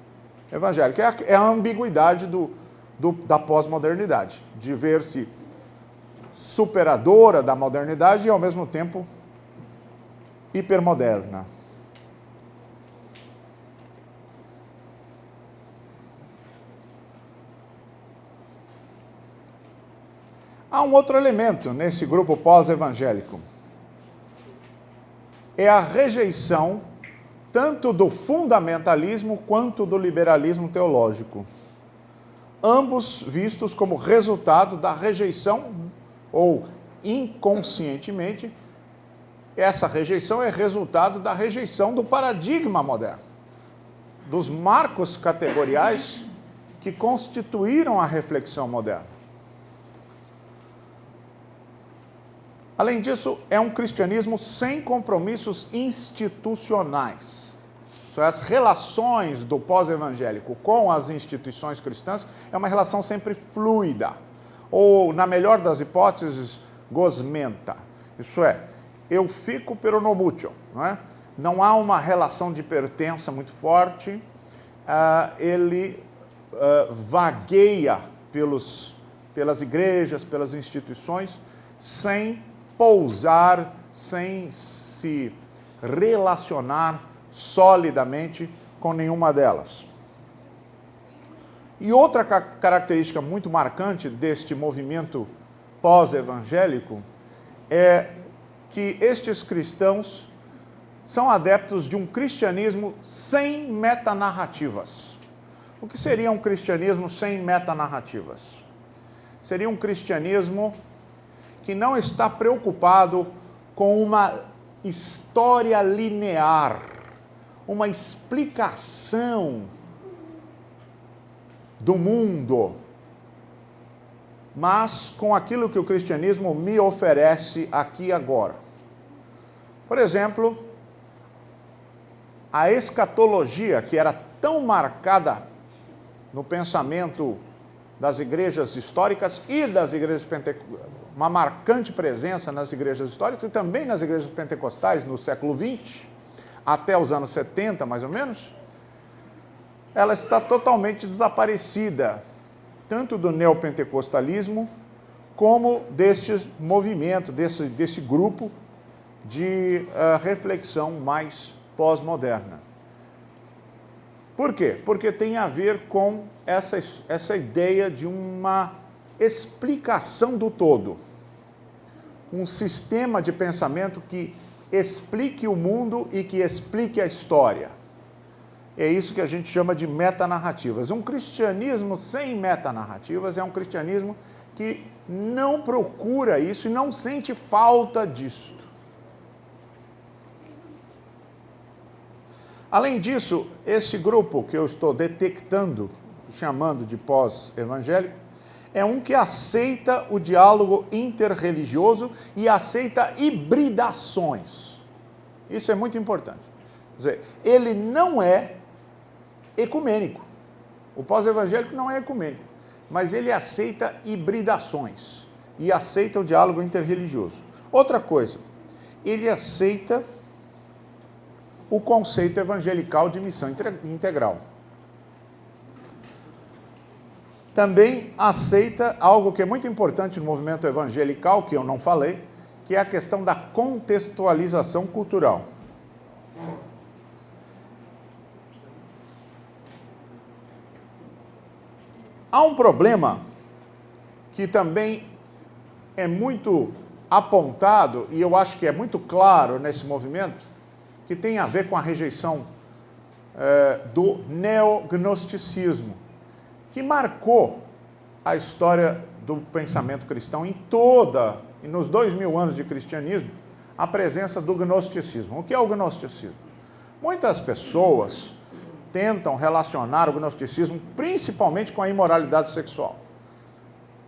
evangélico. É a ambiguidade da pós-modernidade, de ver-se superadora da modernidade e, ao mesmo tempo, hipermoderna. Há um outro elemento nesse grupo pós-evangélico. É a rejeição tanto do fundamentalismo quanto do liberalismo teológico. Ambos vistos como resultado da rejeição, ou inconscientemente, essa rejeição é resultado da rejeição do paradigma moderno, dos marcos categoriais que constituíram a reflexão moderna. Além disso, é um cristianismo sem compromissos institucionais. As relações do pós-evangélico com as instituições cristãs é uma relação sempre fluida, ou, na melhor das hipóteses, gosmenta. Isso é, eu fico pero no mucho, não é? Não há uma relação de pertença muito forte, ele vagueia pelas igrejas, pelas instituições, sem pousar, sem se relacionar solidamente com nenhuma delas. E outra característica muito marcante deste movimento pós-evangélico é que estes cristãos são adeptos de um cristianismo sem metanarrativas. O que seria um cristianismo sem metanarrativas? Seria um cristianismo que não está preocupado com uma história linear, uma explicação do mundo, mas com aquilo que o cristianismo me oferece aqui e agora. Por exemplo, a escatologia, que era tão marcada no pensamento das igrejas históricas e das igrejas pentecostais, uma marcante presença nas igrejas históricas e também nas igrejas pentecostais no século XX, até os anos 70, mais ou menos, ela está totalmente desaparecida, tanto do neopentecostalismo, como deste movimento, desse grupo de reflexão mais pós-moderna. Por quê? Porque tem a ver com essa ideia de uma explicação do todo. Um sistema de pensamento que explique o mundo e que explique a história. É isso que a gente chama de metanarrativas. Um cristianismo sem metanarrativas é um cristianismo que não procura isso e não sente falta disso. Além disso, esse grupo que eu estou detectando, chamando de pós-evangélico, é um que aceita o diálogo interreligioso e aceita hibridações. Isso é muito importante. Quer dizer, ele não é ecumênico. O pós-evangélico não é ecumênico, mas ele aceita hibridações e aceita o diálogo interreligioso. Outra coisa, ele aceita o conceito evangelical de missão integral. Também aceita algo que é muito importante no movimento evangelical, que eu não falei, que é a questão da contextualização cultural. Há um problema que também é muito apontado, e eu acho que é muito claro nesse movimento, que tem a ver com a rejeição do neognosticismo, que marcou a história do pensamento cristão e nos 2000 anos de cristianismo, a presença do gnosticismo. O que é o gnosticismo? Muitas pessoas tentam relacionar o gnosticismo principalmente com a imoralidade sexual.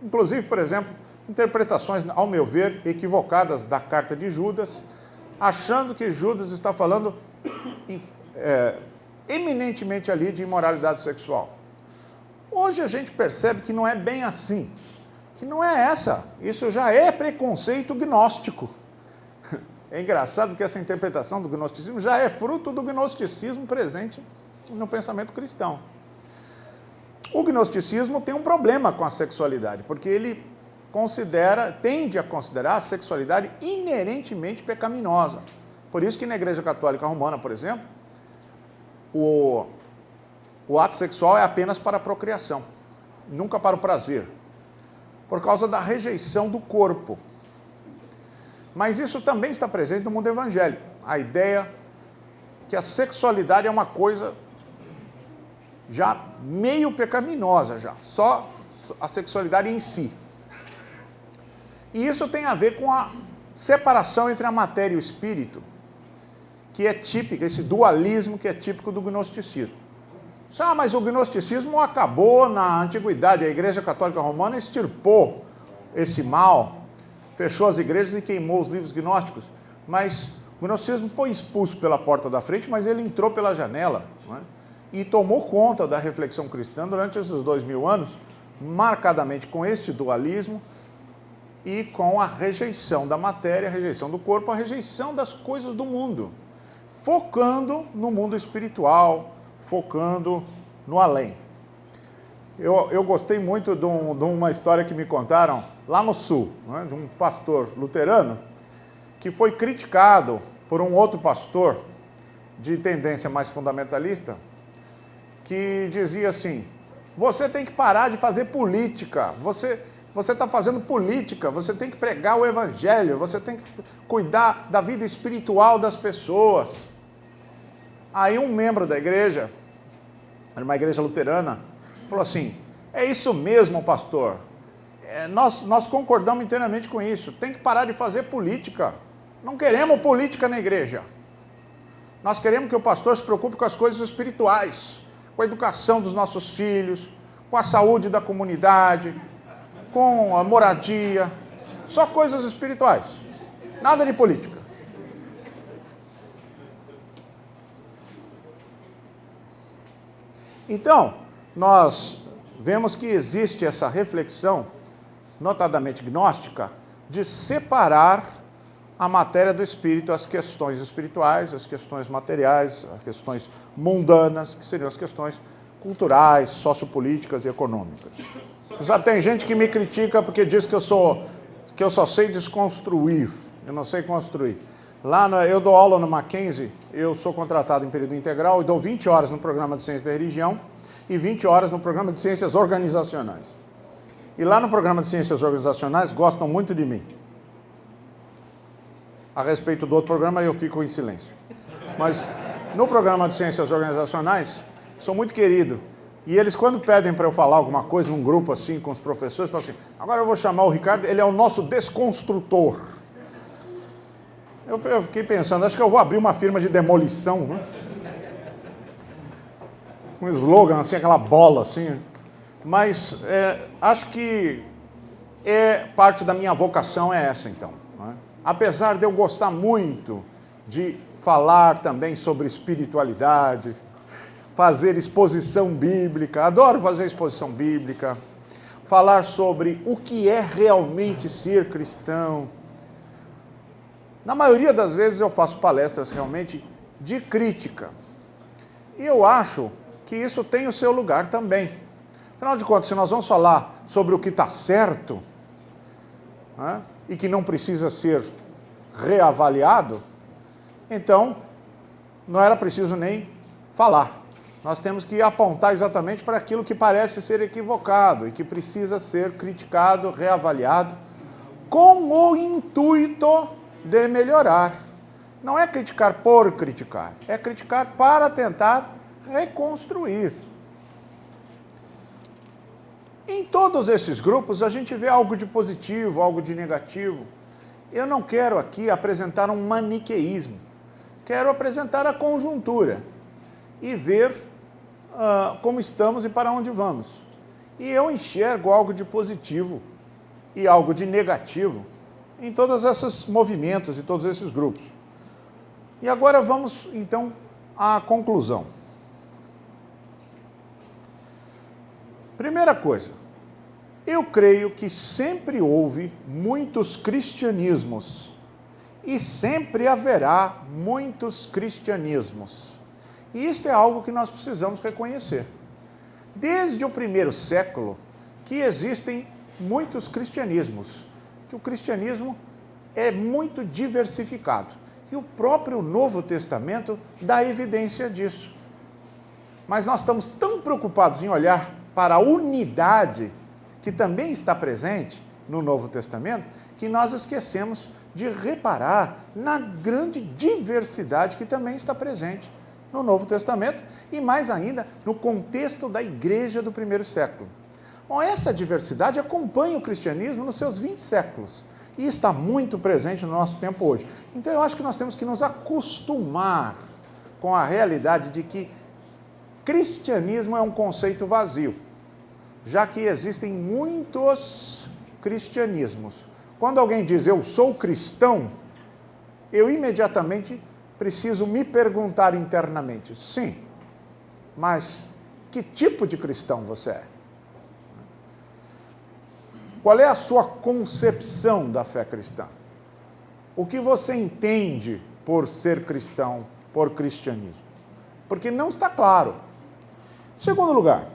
Inclusive, por exemplo, interpretações, ao meu ver, equivocadas da carta de Judas, achando que Judas está falando eminentemente ali de imoralidade sexual. Hoje a gente percebe que não é bem assim, que não é essa, isso já é preconceito gnóstico. É engraçado que essa interpretação do gnosticismo já é fruto do gnosticismo presente no pensamento cristão. O gnosticismo tem um problema com a sexualidade, porque ele tende a considerar a sexualidade inerentemente pecaminosa. Por isso que na Igreja Católica Romana, por exemplo, o ato sexual é apenas para a procriação, nunca para o prazer, por causa da rejeição do corpo. Mas isso também está presente no mundo evangélico, a ideia que a sexualidade é uma coisa já meio pecaminosa, só a sexualidade em si. E isso tem a ver com a separação entre a matéria e o espírito, que é típica, esse dualismo que é típico do gnosticismo. Mas o gnosticismo acabou na antiguidade, a Igreja Católica Romana extirpou esse mal, fechou as igrejas e queimou os livros gnósticos, mas o gnosticismo foi expulso pela porta da frente, mas ele entrou pela janela, não é? E tomou conta da reflexão cristã durante esses 2000 anos, marcadamente com este dualismo e com a rejeição da matéria, a rejeição do corpo, a rejeição das coisas do mundo, focando no mundo espiritual, focando no além. Eu gostei muito de uma história que me contaram lá no sul, né, de um pastor luterano que foi criticado por um outro pastor de tendência mais fundamentalista, que dizia assim: Você tem que parar de fazer política. Você está fazendo política, você tem que pregar o evangelho, você tem que cuidar da vida espiritual das pessoas. Aí um membro da igreja, era uma igreja luterana, falou assim, é isso mesmo, pastor, nós concordamos inteiramente com isso, tem que parar de fazer política, não queremos política na igreja, nós queremos que o pastor se preocupe com as coisas espirituais, com a educação dos nossos filhos, com a saúde da comunidade, com a moradia, só coisas espirituais, nada de política. Então, nós vemos que existe essa reflexão, notadamente gnóstica, de separar a matéria do espírito, as questões espirituais, as questões materiais, as questões mundanas, que seriam as questões culturais, sociopolíticas e econômicas. Já tem gente que me critica porque diz que eu só sei desconstruir, eu não sei construir. Eu dou aula no Mackenzie, eu sou contratado em período integral e dou 20 horas no programa de Ciência da Religião e 20 horas no programa de Ciências Organizacionais. E lá no programa de Ciências Organizacionais gostam muito de mim. A respeito do outro programa eu fico em silêncio. Mas no programa de Ciências Organizacionais, sou muito querido. E eles, quando pedem para eu falar alguma coisa num grupo assim com os professores, falam assim, agora eu vou chamar o Ricardo, ele é o nosso desconstrutor. Eu fiquei pensando, acho que eu vou abrir uma firma de demolição, né? Um slogan, assim, aquela bola, assim. Mas acho que parte da minha vocação é essa, então. Né? Apesar de eu gostar muito de falar também sobre espiritualidade, fazer exposição bíblica, adoro fazer exposição bíblica, falar sobre o que é realmente ser cristão. Na maioria das vezes eu faço palestras realmente de crítica. E eu acho que isso tem o seu lugar também. Afinal de contas, se nós vamos falar sobre o que está certo, né, e que não precisa ser reavaliado, então não era preciso nem falar. Nós temos que apontar exatamente para aquilo que parece ser equivocado e que precisa ser criticado, reavaliado, com o intuito de melhorar. Não é criticar por criticar, é criticar para tentar reconstruir. Em todos esses grupos a gente vê algo de positivo, algo de negativo. Eu não quero aqui apresentar um maniqueísmo, quero apresentar a conjuntura e ver como estamos e para onde vamos. E eu enxergo algo de positivo e algo de negativo em todos esses movimentos e todos esses grupos. E agora vamos, então, à conclusão. Primeira coisa, eu creio que sempre houve muitos cristianismos e sempre haverá muitos cristianismos. E isto é algo que nós precisamos reconhecer. Desde o primeiro século que existem muitos cristianismos, que o cristianismo é muito diversificado. E o próprio Novo Testamento dá evidência disso. Mas nós estamos tão preocupados em olhar para a unidade que também está presente no Novo Testamento, que nós esquecemos de reparar na grande diversidade que também está presente no Novo Testamento e, mais ainda, no contexto da igreja do primeiro século. Bom, essa diversidade acompanha o cristianismo nos seus 20 séculos e está muito presente no nosso tempo hoje. Então, eu acho que nós temos que nos acostumar com a realidade de que cristianismo é um conceito vazio, já que existem muitos cristianismos. Quando alguém diz, eu sou cristão, eu imediatamente preciso me perguntar internamente, sim, mas que tipo de cristão você é? Qual é a sua concepção da fé cristã? O que você entende por ser cristão, por cristianismo? Porque não está claro. Segundo lugar,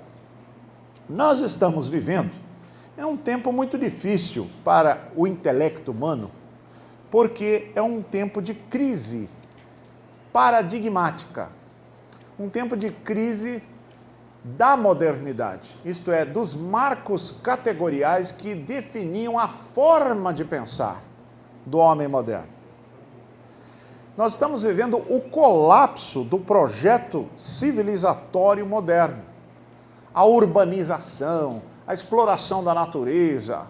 nós estamos vivendo um tempo muito difícil para o intelecto humano, porque é um tempo de crise paradigmática, um tempo de crise da modernidade, isto é, dos marcos categoriais que definiam a forma de pensar do homem moderno. Nós estamos vivendo o colapso do projeto civilizatório moderno. A urbanização, a exploração da natureza,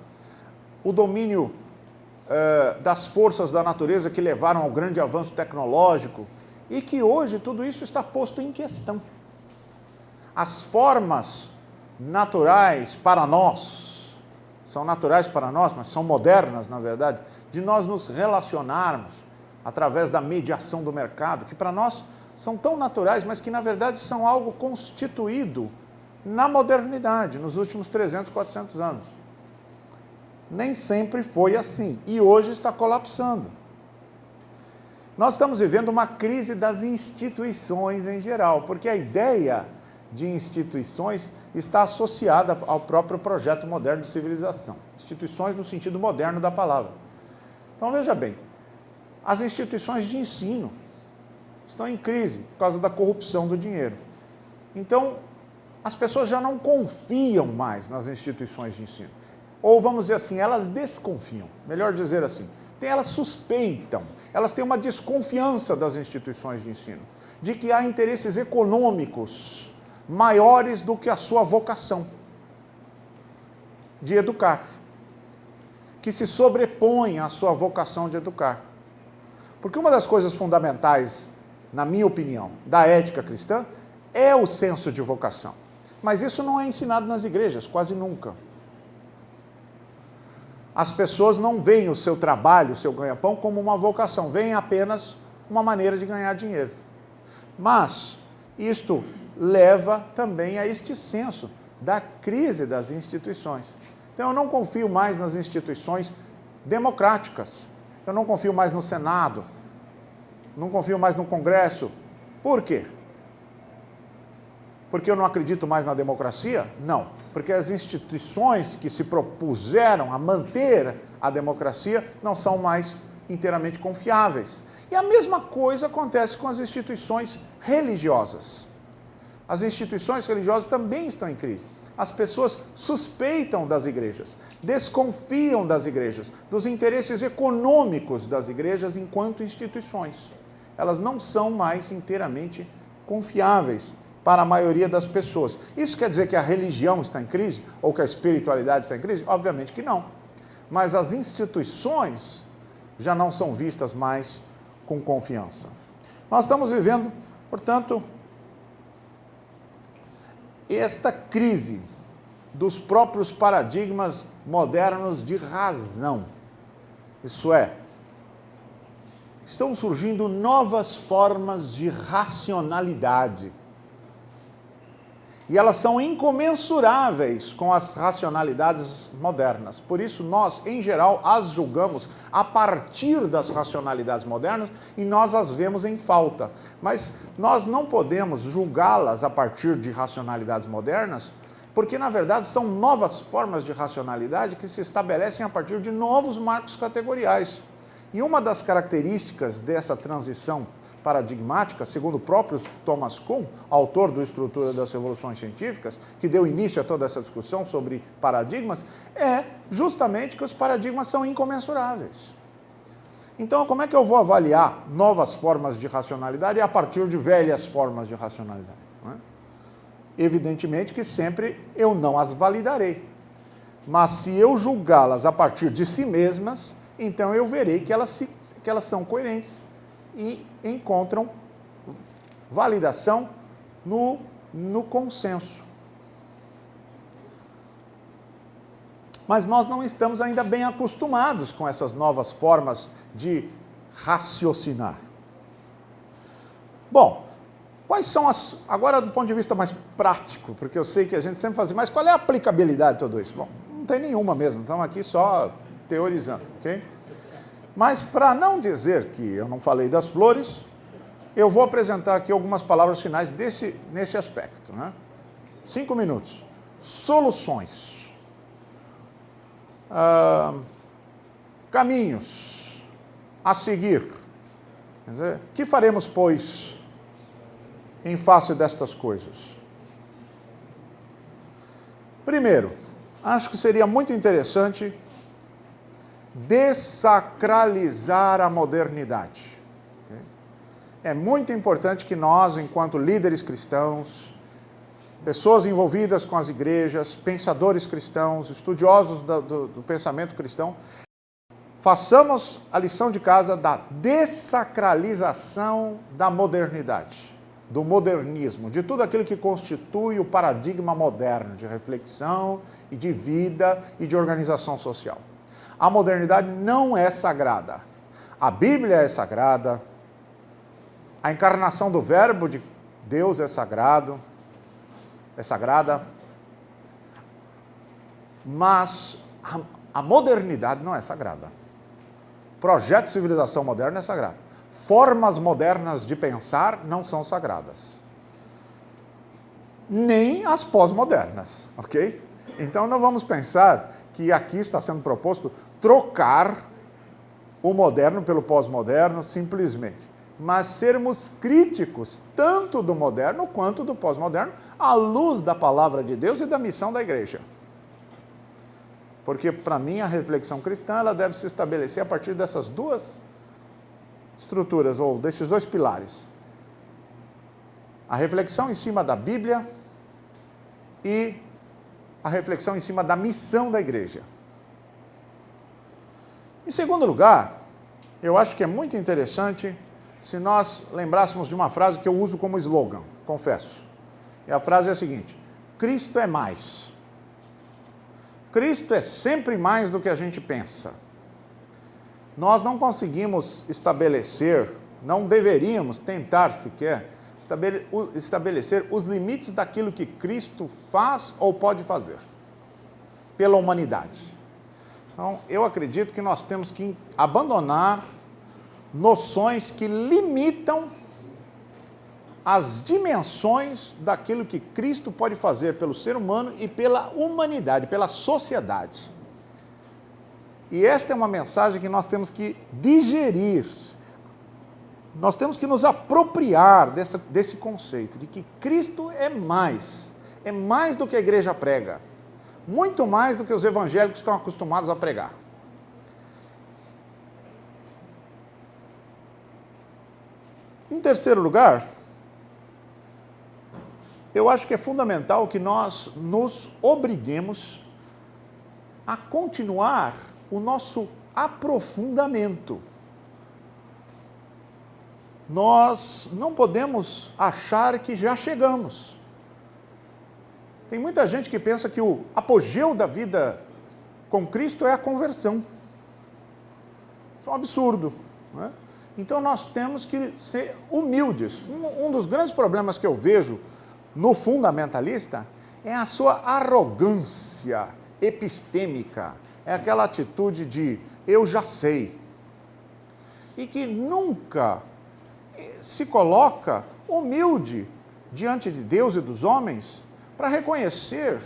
o domínio das forças da natureza que levaram ao grande avanço tecnológico e que hoje tudo isso está posto em questão. As formas naturais para nós, são naturais para nós, mas são modernas, na verdade, de nós nos relacionarmos através da mediação do mercado, que para nós são tão naturais, mas que na verdade são algo constituído na modernidade, nos últimos 300, 400 anos. Nem sempre foi assim, e hoje está colapsando. Nós estamos vivendo uma crise das instituições em geral, porque a ideia de instituições está associada ao próprio projeto moderno de civilização. Instituições no sentido moderno da palavra. Então veja bem, as instituições de ensino estão em crise por causa da corrupção do dinheiro. Então, as pessoas já não confiam mais nas instituições de ensino. Ou vamos dizer assim, elas desconfiam, melhor dizer assim. Elas suspeitam, elas têm uma desconfiança das instituições de ensino, de que há interesses econômicos maiores do que a sua vocação de educar, que se sobrepõem à sua vocação de educar. Porque uma das coisas fundamentais, na minha opinião, da ética cristã, é o senso de vocação. Mas isso não é ensinado nas igrejas, quase nunca. As pessoas não veem o seu trabalho, o seu ganha-pão, como uma vocação, veem apenas uma maneira de ganhar dinheiro. Mas isto leva também a este senso da crise das instituições. Então eu não confio mais nas instituições democráticas, eu não confio mais no Senado, não confio mais no Congresso. Por quê? Porque eu não acredito mais na democracia? Não. Porque as instituições que se propuseram a manter a democracia não são mais inteiramente confiáveis. E a mesma coisa acontece com as instituições religiosas. As instituições religiosas também estão em crise. As pessoas suspeitam das igrejas, desconfiam das igrejas, dos interesses econômicos das igrejas enquanto instituições. Elas não são mais inteiramente confiáveis para a maioria das pessoas. Isso quer dizer que a religião está em crise? Ou que a espiritualidade está em crise? Obviamente que não. Mas as instituições já não são vistas mais com confiança. Nós estamos vivendo, portanto, esta crise dos próprios paradigmas modernos de razão. Isso é, estão surgindo novas formas de racionalidade. E elas são incomensuráveis com as racionalidades modernas. Por isso, nós, em geral, as julgamos a partir das racionalidades modernas e nós as vemos em falta. Mas nós não podemos julgá-las a partir de racionalidades modernas, porque, na verdade, são novas formas de racionalidade que se estabelecem a partir de novos marcos categoriais. E uma das características dessa transição paradigmática, segundo o próprio Thomas Kuhn, autor do Estrutura das Revoluções Científicas, que deu início a toda essa discussão sobre paradigmas, é justamente que os paradigmas são incomensuráveis. Então, como é que eu vou avaliar novas formas de racionalidade a partir de velhas formas de racionalidade? Não é? Evidentemente que sempre eu não as validarei. Mas se eu julgá-las a partir de si mesmas, então eu verei que elas são coerentes e encontram validação no consenso. Mas nós não estamos ainda bem acostumados com essas novas formas de raciocinar. Bom, quais são as... Agora, do ponto de vista mais prático, porque eu sei que a gente sempre faz, mas qual é a aplicabilidade de tudo isso? Bom, não tem nenhuma mesmo, estamos aqui só teorizando, ok? Mas, para não dizer que eu não falei das flores, eu vou apresentar aqui algumas palavras finais nesse aspecto. Né? 5 minutos. Soluções. Caminhos a seguir. Quer dizer, que faremos, pois, em face destas coisas? Primeiro, acho que seria muito interessante dessacralizar a modernidade. É muito importante que nós, enquanto líderes cristãos, pessoas envolvidas com as igrejas, pensadores cristãos, estudiosos do pensamento cristão, façamos a lição de casa da dessacralização da modernidade, do modernismo, de tudo aquilo que constitui o paradigma moderno de reflexão e de vida e de organização social. A modernidade não é sagrada. A Bíblia é sagrada, a encarnação do Verbo de Deus é sagrada, mas a modernidade não é sagrada. Projeto de civilização moderna é sagrado. Formas modernas de pensar não são sagradas. Nem as pós-modernas, ok? Então não vamos pensar que aqui está sendo proposto trocar o moderno pelo pós-moderno simplesmente, mas sermos críticos tanto do moderno quanto do pós-moderno à luz da palavra de Deus e da missão da igreja. Porque, para mim, a reflexão cristã ela deve se estabelecer a partir dessas duas estruturas, ou desses dois pilares. A reflexão em cima da Bíblia e a reflexão em cima da missão da igreja. Em segundo lugar, eu acho que é muito interessante se nós lembrássemos de uma frase que eu uso como slogan, confesso. E a frase é a seguinte: Cristo é mais. Cristo é sempre mais do que a gente pensa. Nós não conseguimos estabelecer, não deveríamos tentar sequer estabelecer os limites daquilo que Cristo faz ou pode fazer pela humanidade. Então, eu acredito que nós temos que abandonar noções que limitam as dimensões daquilo que Cristo pode fazer pelo ser humano e pela humanidade, pela sociedade. E esta é uma mensagem que nós temos que digerir. Nós temos que nos apropriar desse conceito, de que Cristo é mais do que a igreja prega, muito mais do que os evangélicos estão acostumados a pregar. Em terceiro lugar, eu acho que é fundamental que nós nos obriguemos a continuar o nosso aprofundamento. Nós não podemos achar que já chegamos. Tem muita gente que pensa que o apogeu da vida com Cristo é a conversão. Isso é um absurdo, não é? Então nós temos que ser humildes. Um dos grandes problemas que eu vejo no fundamentalista é a sua arrogância epistêmica, é aquela atitude de eu já sei, e que nunca se coloca humilde diante de Deus e dos homens para reconhecer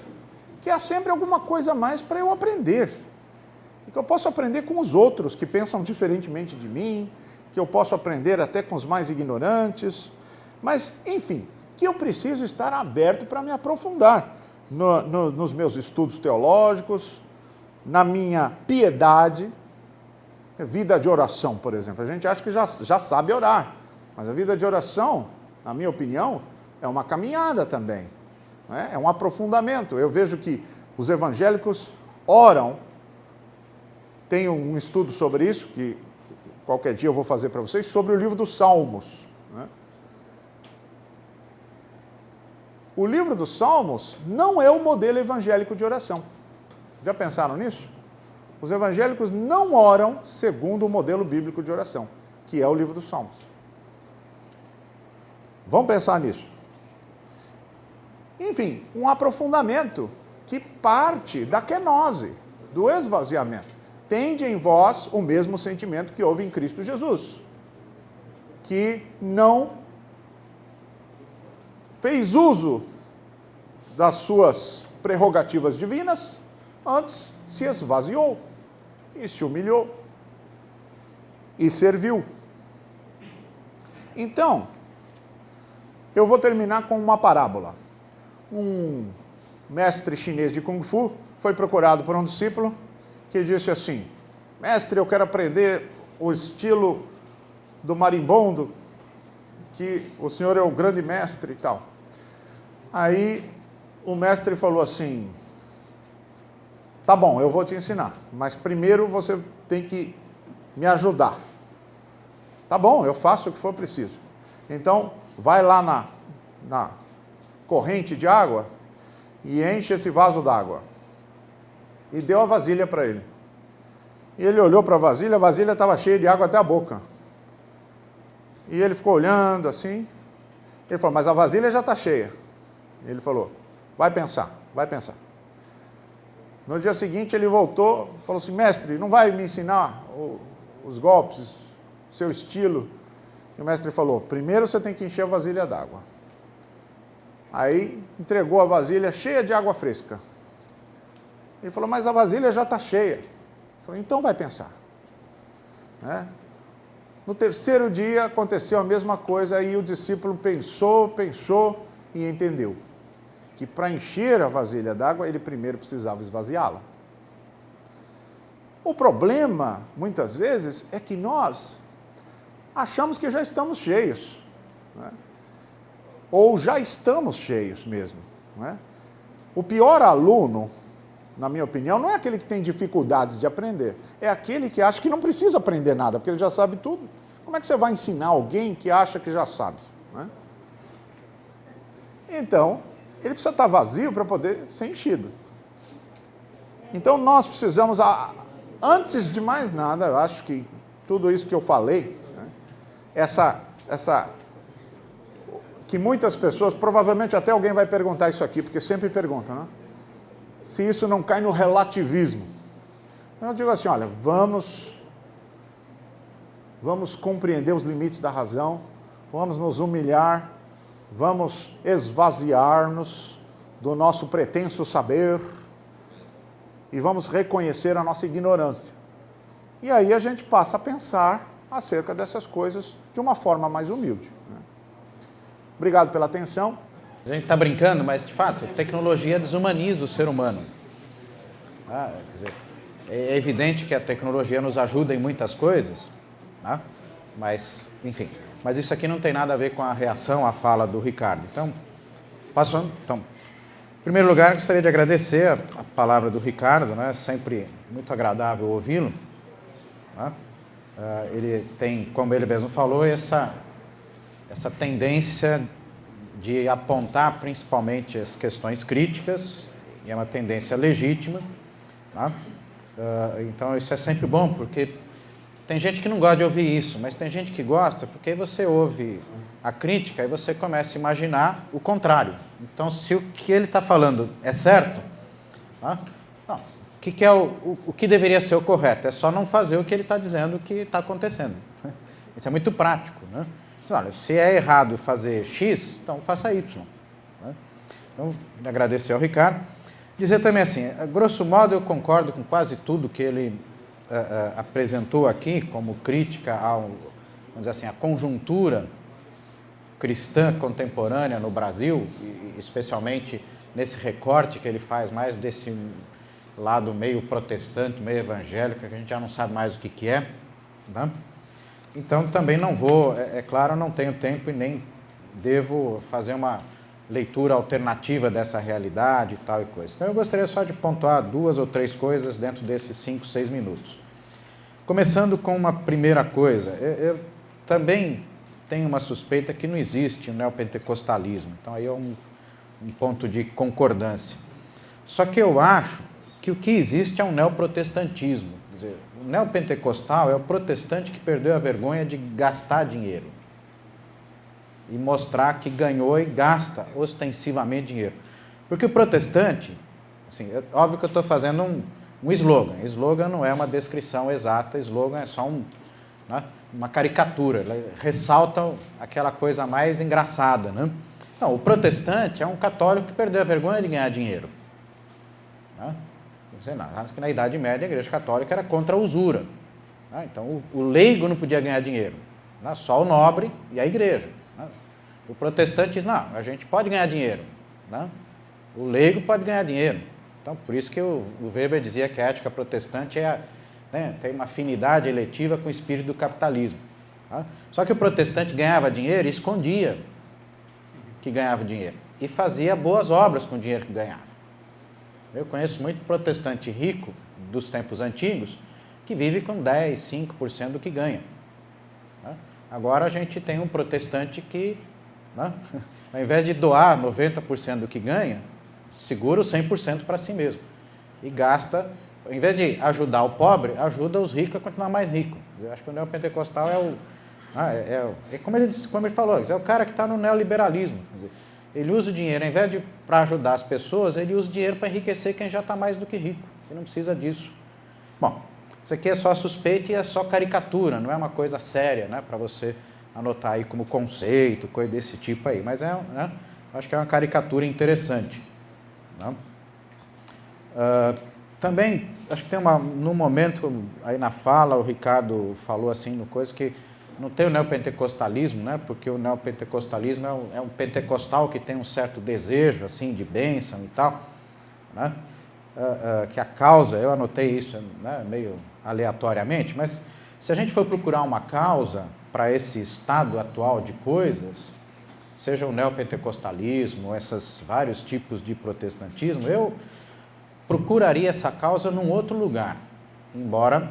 que há sempre alguma coisa a mais para eu aprender, e que eu posso aprender com os outros que pensam diferentemente de mim, que eu posso aprender até com os mais ignorantes, mas, enfim, que eu preciso estar aberto para me aprofundar nos meus estudos teológicos, na minha piedade, vida de oração, por exemplo. A gente acha que já sabe orar, mas a vida de oração, na minha opinião, é uma caminhada também, não é? É um aprofundamento. Eu vejo que os evangélicos oram, tem um estudo sobre isso, que qualquer dia eu vou fazer para vocês, sobre o livro dos Salmos, não é? O livro dos Salmos não é o modelo evangélico de oração. Já pensaram nisso? Os evangélicos não oram segundo o modelo bíblico de oração, que é o livro dos Salmos. Vamos pensar nisso. Enfim, um aprofundamento que parte da kenose, do esvaziamento. Tende em vós o mesmo sentimento que houve em Cristo Jesus, que não fez uso das suas prerrogativas divinas, antes se esvaziou, e se humilhou, e serviu. Então, eu vou terminar com uma parábola. Um mestre chinês de Kung Fu, foi procurado por um discípulo que disse assim: mestre, eu quero aprender o estilo do marimbondo, que o senhor é o grande mestre e tal. Aí o mestre falou assim: tá bom, eu vou te ensinar, mas primeiro você tem que me ajudar. Tá bom, eu faço o que for preciso. Então, vai lá na corrente de água e enche esse vaso d'água. E deu a vasilha para ele. E ele olhou para a vasilha estava cheia de água até a boca. E ele ficou olhando assim. Ele falou: mas a vasilha já está cheia. Ele falou: vai pensar, vai pensar. No dia seguinte ele voltou, falou assim: mestre, não vai me ensinar os golpes, o seu estilo? E o mestre falou: primeiro você tem que encher a vasilha d'água. Aí entregou a vasilha cheia de água fresca. Ele falou: mas a vasilha já está cheia. Ele falou: então vai pensar. Né? No terceiro dia aconteceu a mesma coisa, e o discípulo pensou e entendeu que para encher a vasilha d'água, ele primeiro precisava esvaziá-la. O problema, muitas vezes, é que nós achamos que já estamos cheios, né? Ou já estamos cheios mesmo, né? O pior aluno, na minha opinião, não é aquele que tem dificuldades de aprender, é aquele que acha que não precisa aprender nada, porque ele já sabe tudo. Como é que você vai ensinar alguém que acha que já sabe, né? Então, ele precisa estar vazio para poder ser enchido. Então, nós precisamos, antes de mais nada, eu acho que tudo isso que eu falei, né, que muitas pessoas, provavelmente até alguém vai perguntar isso aqui, porque sempre perguntam, né? Se isso não cai no relativismo. Eu digo assim: olha, vamos compreender os limites da razão, vamos nos humilhar, vamos esvaziar-nos do nosso pretenso saber e vamos reconhecer a nossa ignorância. E aí a gente passa a pensar acerca dessas coisas de uma forma mais humilde, né? Obrigado pela atenção. A gente está brincando, mas de fato, tecnologia desumaniza o ser humano. Quer dizer, é evidente que a tecnologia nos ajuda em muitas coisas, né? Mas, enfim, mas isso aqui não tem nada a ver com a reação à fala do Ricardo. Então, passando. Então, em primeiro lugar, gostaria de agradecer a palavra do Ricardo, né? É sempre muito agradável ouvi-lo, né? Ele tem, como ele mesmo falou, essa tendência de apontar principalmente as questões críticas, e é uma tendência legítima, né? Então isso é sempre bom, porque tem gente que não gosta de ouvir isso, mas tem gente que gosta, porque aí você ouve a crítica e você começa a imaginar o contrário. Então, se o que ele está falando é certo, né? Não, o que deveria ser o correto? É só não fazer o que ele está dizendo que está acontecendo. Isso é muito prático, né? Olha, se é errado fazer X, então faça Y, né? Então, agradecer ao Ricardo. Dizer também assim, a grosso modo eu concordo com quase tudo que ele apresentou aqui como crítica vamos dizer assim, à conjuntura cristã contemporânea no Brasil, e especialmente nesse recorte que ele faz mais desse lado meio protestante, meio evangélico, que a gente já não sabe mais o que é, né? Então, também não vou, é claro, não tenho tempo e nem devo fazer uma leitura alternativa dessa realidade e tal e coisa. Então, eu gostaria só de pontuar 2 ou 3 coisas dentro desses 5, 6 minutos. Começando com uma primeira coisa, eu também tenho uma suspeita que não existe o neopentecostalismo. Então, aí é um ponto de concordância. Só que eu acho que o que existe é um neoprotestantismo. Quer dizer, o neopentecostal é o protestante que perdeu a vergonha de gastar dinheiro e mostrar que ganhou e gasta ostensivamente dinheiro. Porque o protestante, assim, óbvio que eu estou fazendo um slogan. Slogan não é uma descrição exata, slogan é só né, uma caricatura, ressalta aquela coisa mais engraçada, né? Não, o protestante é um católico que perdeu a vergonha de ganhar dinheiro, né? Sei lá, acho que na Idade Média a Igreja Católica era contra a usura, né? Então o leigo não podia ganhar dinheiro, né? Só o nobre e a igreja, né? O protestante diz: não, a gente pode ganhar dinheiro, né? O leigo pode ganhar dinheiro. Então, por isso que o Weber dizia que a ética protestante tem uma afinidade eletiva com o espírito do capitalismo. Tá? Só que o protestante ganhava dinheiro e escondia que ganhava dinheiro. E fazia boas obras com o dinheiro que ganhava. Eu conheço muito protestante rico dos tempos antigos que vive com 10, 5% do que ganha. Tá? Agora a gente tem um protestante que, né, ao invés de doar 90% do que ganha, segura os 100% para si mesmo. E gasta, ao invés de ajudar o pobre, ajuda os ricos a continuar mais ricos. Eu acho que o neopentecostal como ele falou, é o cara que está no neoliberalismo. Quer dizer, ele usa o dinheiro, ao invés de para ajudar as pessoas, ele usa o dinheiro para enriquecer quem já está mais do que rico. Ele não precisa disso. Bom, isso aqui é só suspeita e é só caricatura, não é uma coisa séria, né, para você anotar aí como conceito, coisa desse tipo aí. Mas acho que é uma caricatura interessante. Né? Também, acho que tem no momento, aí na fala, o Ricardo falou assim, no coisa que não tem o neopentecostalismo, né? Porque o neopentecostalismo é um pentecostal que tem um certo desejo, assim, de bênção e tal, né? Que a causa, eu anotei isso, né, meio aleatoriamente, mas se a gente for procurar uma causa para esse estado atual de coisas, seja o neopentecostalismo, esses vários tipos de protestantismo, eu procuraria essa causa num outro lugar, embora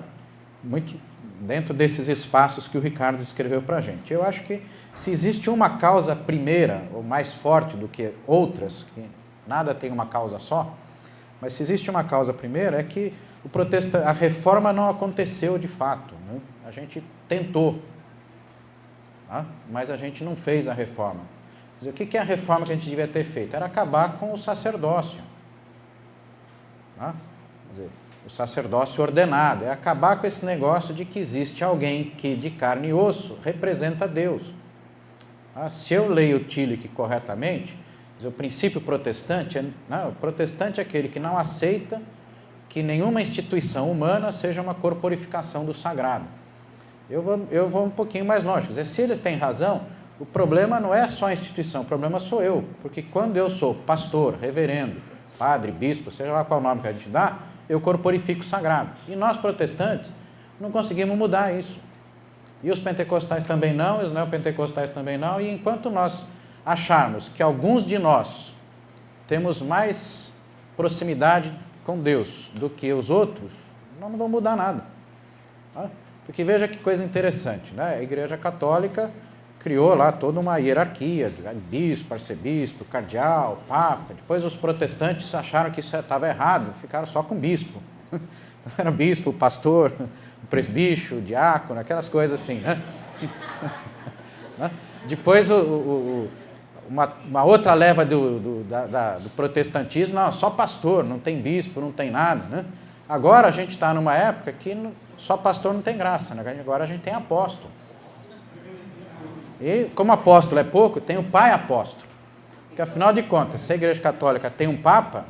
muito dentro desses espaços que o Ricardo descreveu para a gente. Eu acho que se existe uma causa primeira, ou mais forte do que outras, que nada tem uma causa só, mas se existe uma causa primeira, é que a reforma não aconteceu de fato. Né? A gente tentou, tá? Mas a gente não fez a reforma. Quer dizer, o que é a reforma que a gente devia ter feito? Era acabar com o sacerdócio. Tá? Quer dizer, o sacerdócio ordenado, é acabar com esse negócio de que existe alguém que de carne e osso representa Deus. Se eu leio Tillich corretamente, o princípio protestante o protestante é aquele que não aceita que nenhuma instituição humana seja uma corporificação do sagrado. Eu vou um pouquinho mais longe, quer dizer, se eles têm razão, o problema não é só a instituição, o problema sou eu, porque quando eu sou pastor, reverendo, padre, bispo, seja lá qual nome que a gente dá, eu corporifico o sagrado. E nós, protestantes, não conseguimos mudar isso. E os pentecostais também não, e os neopentecostais também não, e enquanto nós acharmos que alguns de nós temos mais proximidade com Deus do que os outros, nós não vamos mudar nada. Tá? Porque veja que coisa interessante, né? A Igreja Católica criou lá toda uma hierarquia, bispo, arcebispo, cardeal, papa. Depois os protestantes acharam que isso estava errado, ficaram só com bispo. Era bispo, pastor, presbítero, diácono, aquelas coisas assim. Né? Depois uma outra leva do protestantismo, não, só pastor, não tem bispo, não tem nada. Né? Agora a gente está numa época que só pastor não tem graça, né? Agora a gente tem apóstolo. E como apóstolo é pouco, tem o pai apóstolo. Porque afinal de contas, se a Igreja Católica tem um papa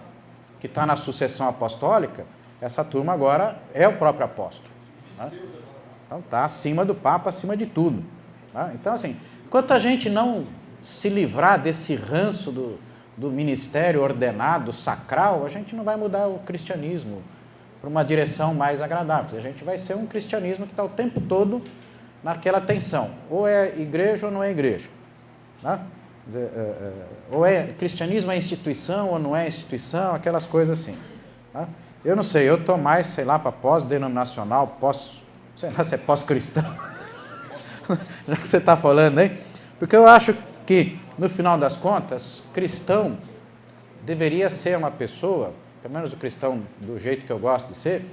que está na sucessão apostólica, essa turma agora é o próprio apóstolo. Tá? Então está acima do papa, acima de tudo. Tá? Então assim, enquanto a gente não se livrar desse ranço do ministério ordenado, sacral, a gente não vai mudar o cristianismo para uma direção mais agradável. A gente vai ser um cristianismo que está o tempo todo naquela tensão, ou é igreja ou não é igreja. Tá? Ou cristianismo é instituição ou não é instituição, aquelas coisas assim. Tá? Eu não sei, eu estou mais, sei lá, para pós-denominacional, sei lá se é pós-cristão, já que você está falando aí, porque eu acho que, no final das contas, cristão deveria ser uma pessoa, pelo menos o cristão do jeito que eu gosto de ser,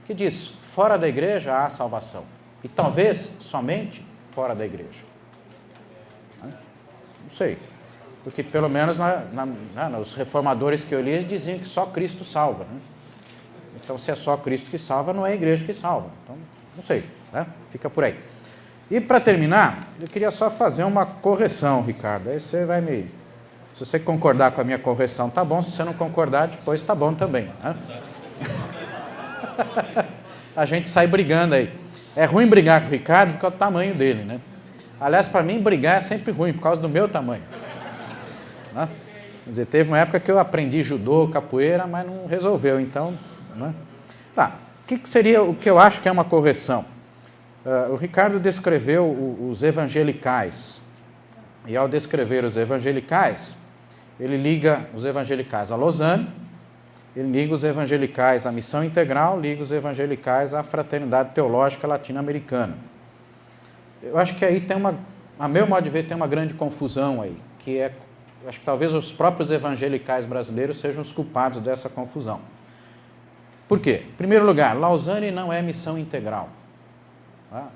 que diz, fora da igreja há salvação. E talvez somente fora da igreja. Não sei. Porque pelo menos os reformadores que eu li, eles diziam que só Cristo salva. Né? Então, se é só Cristo que salva, não é a igreja que salva. Então, não sei. Né? Fica por aí. E para terminar, eu queria só fazer uma correção, Ricardo. Aí você vai me... Se você concordar com a minha correção, tá bom. Se você não concordar, depois tá bom também. Né? A gente sai brigando aí. É ruim brigar com o Ricardo por causa do tamanho dele, né? Aliás, para mim, brigar é sempre ruim, por causa do meu tamanho. Né? Quer dizer, teve uma época que eu aprendi judô, capoeira, mas não resolveu, então... Né? Tá, o que seria o que eu acho que é uma correção? O Ricardo descreveu os evangelicais, e ao descrever os evangelicais, ele liga os evangelicais a Lausanne, ele liga os evangelicais à missão integral, liga os evangelicais à fraternidade teológica latino-americana. Eu acho que aí tem a meu modo de ver, tem uma grande confusão aí, que é, acho que talvez os próprios evangelicais brasileiros sejam os culpados dessa confusão. Por quê? Em primeiro lugar, Lausanne não é missão integral. Tá?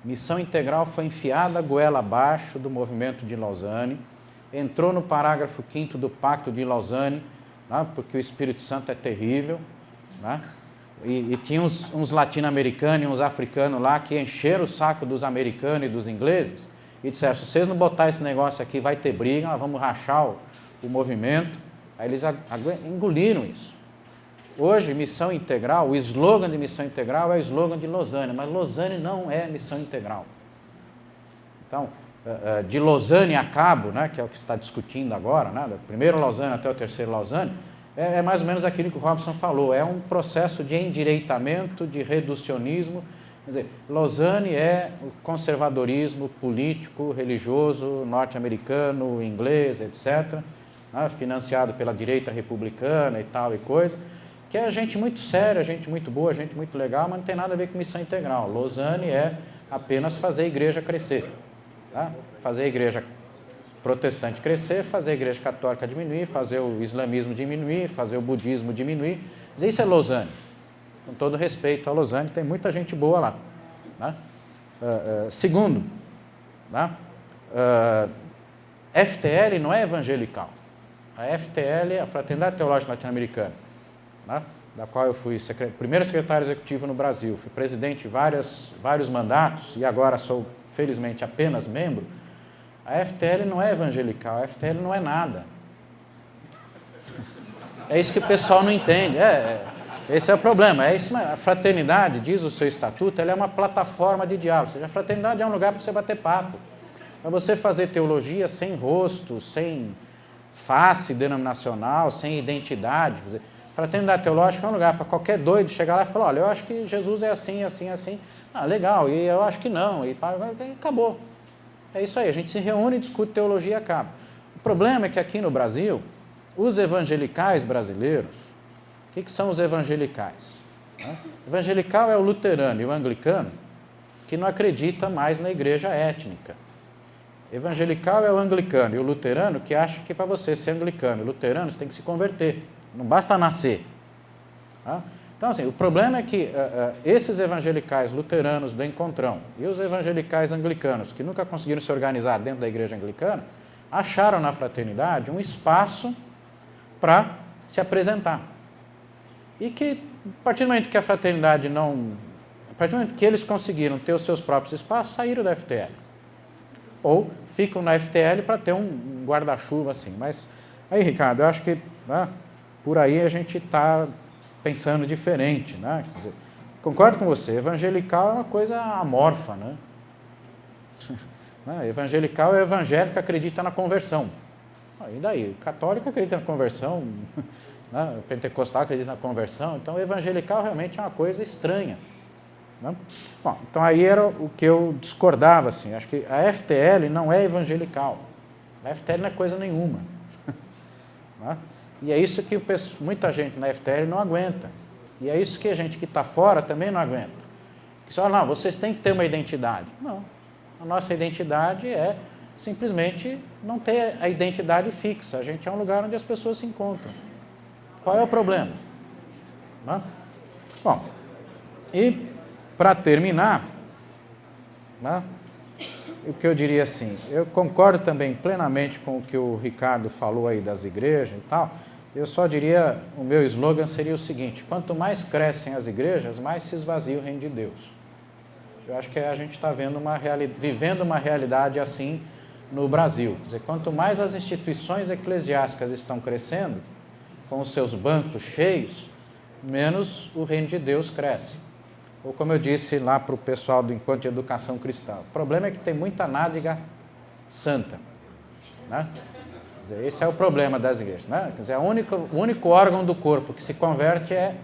Missão integral foi enfiada goela abaixo do movimento de Lausanne, entrou no parágrafo 5º do Pacto de Lausanne, né, porque o Espírito Santo é terrível, né, e tinha uns latino-americanos e uns africanos lá que encheram o saco dos americanos e dos ingleses e disseram, se vocês não botar esse negócio aqui, vai ter briga, nós vamos rachar o movimento. Aí eles engoliram isso. Hoje, missão integral, o slogan de missão integral é o slogan de Lausanne, mas Lausanne não é missão integral. Então, de Lausanne a cabo, né, que é o que se está discutindo agora, né, do primeiro Lausanne até o terceiro Lausanne, é mais ou menos aquilo que o Robson falou, é um processo de endireitamento, de reducionismo. Quer dizer, Lausanne é o conservadorismo político, religioso, norte-americano, inglês, etc., né, financiado pela direita republicana e tal e coisa, que é gente muito séria, gente muito boa, gente muito legal, mas não tem nada a ver com missão integral. Lausanne é apenas fazer a igreja crescer. Tá? Fazer a igreja protestante crescer, fazer a igreja católica diminuir, fazer o islamismo diminuir, fazer o budismo diminuir. Mas isso é Lausanne. Com todo respeito a Lausanne, tem muita gente boa lá. Tá? Segundo, tá? FTL não é evangelical. A FTL é a Fraternidade Teológica Latino-Americana, tá? Da qual eu fui primeiro secretário executivo no Brasil, fui presidente de vários mandatos e agora sou, felizmente, apenas membro. A FTL não é evangelical, a FTL não é nada. É isso que o pessoal não entende. Esse é o problema. É isso, a fraternidade, diz o seu estatuto, ela é uma plataforma de diálogo. Ou seja, a fraternidade é um lugar para você bater papo, para você fazer teologia sem rosto, sem face denominacional, sem identidade. Quer dizer, fraternidade teológica é um lugar para qualquer doido chegar lá e falar, olha, eu acho que Jesus é assim, assim, assim. Ah, legal, e eu acho que não. E acabou. É isso aí, a gente se reúne, discute teologia e acaba. O problema é que aqui no Brasil, os evangelicais brasileiros, o que são os evangelicais? Evangelical é o luterano e o anglicano que não acredita mais na igreja étnica. Evangelical é o anglicano e o luterano que acha que para você ser anglicano e luterano você tem que se converter, não basta nascer. Tá? Então, assim, o problema é que esses evangelicais luteranos do Encontrão e os evangelicais anglicanos, que nunca conseguiram se organizar dentro da igreja anglicana, acharam na fraternidade um espaço para se apresentar. E que, a partir do momento que a fraternidade não... A partir do momento que eles conseguiram ter os seus próprios espaços, saíram da FTL. Ou ficam na FTL para ter um guarda-chuva assim. Mas, aí, Ricardo, eu acho que por aí a gente está pensando diferente, né? Quer dizer, concordo com você, evangelical é uma coisa amorfa, né? Evangelical é evangélico que acredita na conversão. E daí? O católico acredita na conversão, né? O pentecostal acredita na conversão, então o evangelical realmente é uma coisa estranha. Né? Bom, então aí era o que eu discordava, assim, acho que a FTL não é evangelical, a FTL não é coisa nenhuma. Né? E é isso que muita gente na FTL não aguenta. E é isso que a gente que está fora também não aguenta. Que só, não, vocês têm que ter uma identidade. Não. A nossa identidade é simplesmente não ter a identidade fixa. A gente é um lugar onde as pessoas se encontram. Qual é o problema? Né? Bom, e para terminar, né, o que eu diria assim, eu concordo também plenamente com o que o Ricardo falou aí das igrejas e tal. Eu só diria, o meu slogan seria o seguinte, quanto mais crescem as igrejas, mais se esvazia o reino de Deus. Eu acho que a gente está vivendo uma realidade assim no Brasil. Quer dizer, quanto mais as instituições eclesiásticas estão crescendo, com os seus bancos cheios, menos o reino de Deus cresce. Ou como eu disse lá para o pessoal do Encontro de Educação Cristã, o problema é que tem muita nádega santa. Né? Quer Quer dizer, esse é o problema das igrejas, né? Quer dizer, o único órgão do corpo que se converte é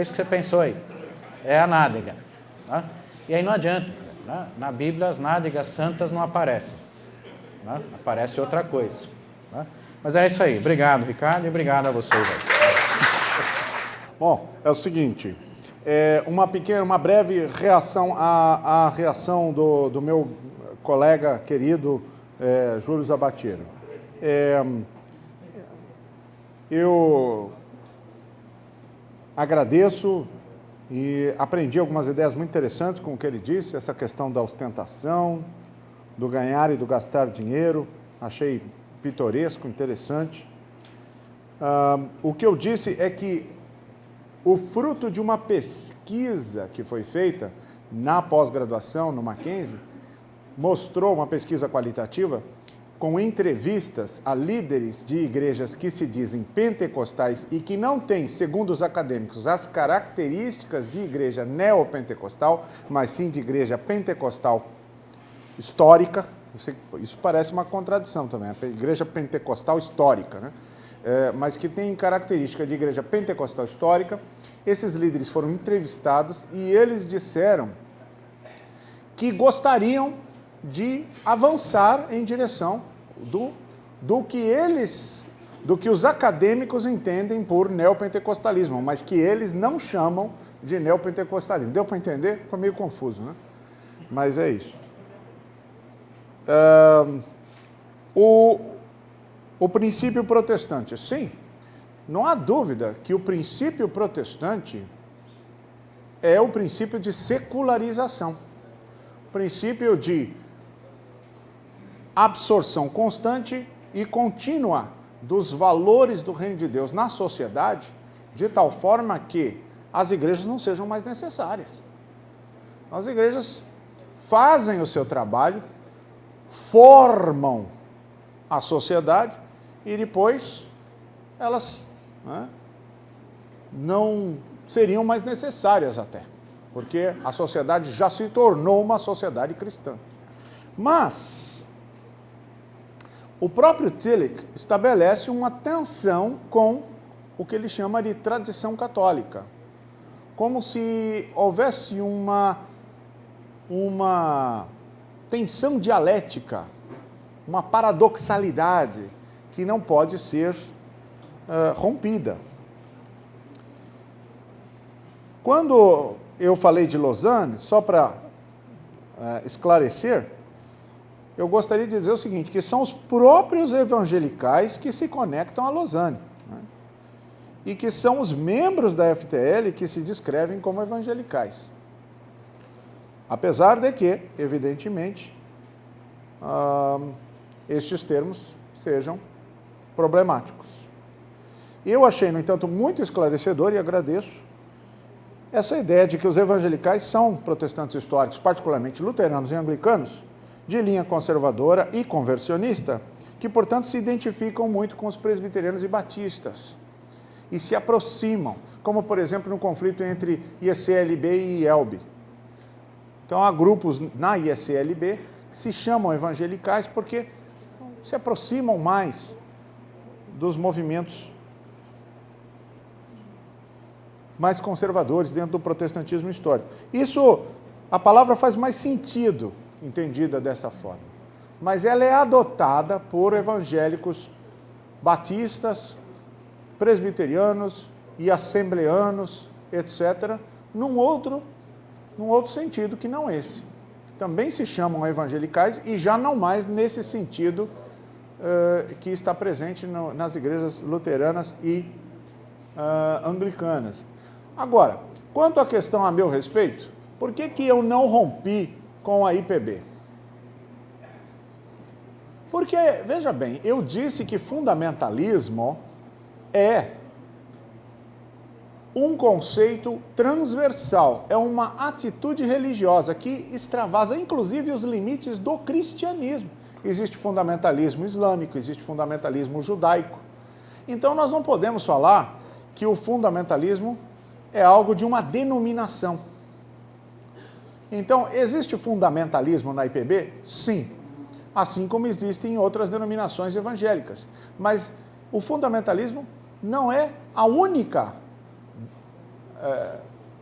isso que você pensou aí, é a nádega. Né? E aí não adianta, né? Na Bíblia as nádegas santas não aparecem, né? Aparece outra coisa. Né? Mas é isso aí, obrigado, Ricardo, e obrigado a vocês aí. Bom, é o seguinte, uma breve reação à reação do meu colega querido Júlio Zabatiero. Eu agradeço e aprendi algumas ideias muito interessantes com o que ele disse, essa questão da ostentação, do ganhar e do gastar dinheiro, achei pitoresco, interessante. O que eu disse é que o fruto de uma pesquisa que foi feita na pós-graduação, no Mackenzie, mostrou uma pesquisa qualitativa com entrevistas a líderes de igrejas que se dizem pentecostais e que não têm, segundo os acadêmicos, as características de igreja neopentecostal, mas sim de igreja pentecostal histórica. Isso parece uma contradição também, a igreja pentecostal histórica, né? Mas que tem característica de igreja pentecostal histórica. Esses líderes foram entrevistados e eles disseram que gostariam de avançar em direção do que os acadêmicos entendem por neopentecostalismo, mas que eles não chamam de neopentecostalismo. Deu para entender? Ficou meio confuso, né? Mas é isso. O princípio protestante, sim, não há dúvida que o princípio protestante é o princípio de secularização, princípio de absorção constante e contínua dos valores do reino de Deus na sociedade, de tal forma que as igrejas não sejam mais necessárias. As igrejas fazem o seu trabalho, formam a sociedade e depois elas não seriam mais necessárias até, porque a sociedade já se tornou uma sociedade cristã. Mas o próprio Tillich estabelece uma tensão com o que ele chama de tradição católica, como se houvesse uma tensão dialética, uma paradoxalidade que não pode ser rompida. Quando eu falei de Lausanne, só para esclarecer, eu gostaria de dizer o seguinte, que são os próprios evangelicais que se conectam a Lausanne, né? E que são os membros da FTL que se descrevem como evangelicais. Apesar de que, evidentemente, estes termos sejam problemáticos. Eu achei, no entanto, muito esclarecedor e agradeço essa ideia de que os evangelicais são protestantes históricos, particularmente luteranos e anglicanos, de linha conservadora e conversionista, que, portanto, se identificam muito com os presbiterianos e batistas e se aproximam, como, por exemplo, no conflito entre IECLB e IELB. Então, há grupos na IECLB que se chamam evangelicais porque se aproximam mais dos movimentos mais conservadores dentro do protestantismo histórico. Isso, a palavra faz mais sentido entendida dessa forma, mas ela é adotada por evangélicos batistas, presbiterianos e assembleanos, etc., num outro sentido que não esse. Também se chamam evangelicais e já não mais nesse sentido que está presente nas igrejas luteranas e anglicanas. Agora, quanto à questão a meu respeito, por que eu não rompi com a IPB? Porque, veja bem, eu disse que fundamentalismo é um conceito transversal, é uma atitude religiosa que extravasa, inclusive, os limites do cristianismo. Existe fundamentalismo islâmico, existe fundamentalismo judaico. Então, nós não podemos falar que o fundamentalismo é algo de uma denominação. Então, existe fundamentalismo na IPB? Sim. assim como existem em outras denominações evangélicas. Mas o fundamentalismo não é a única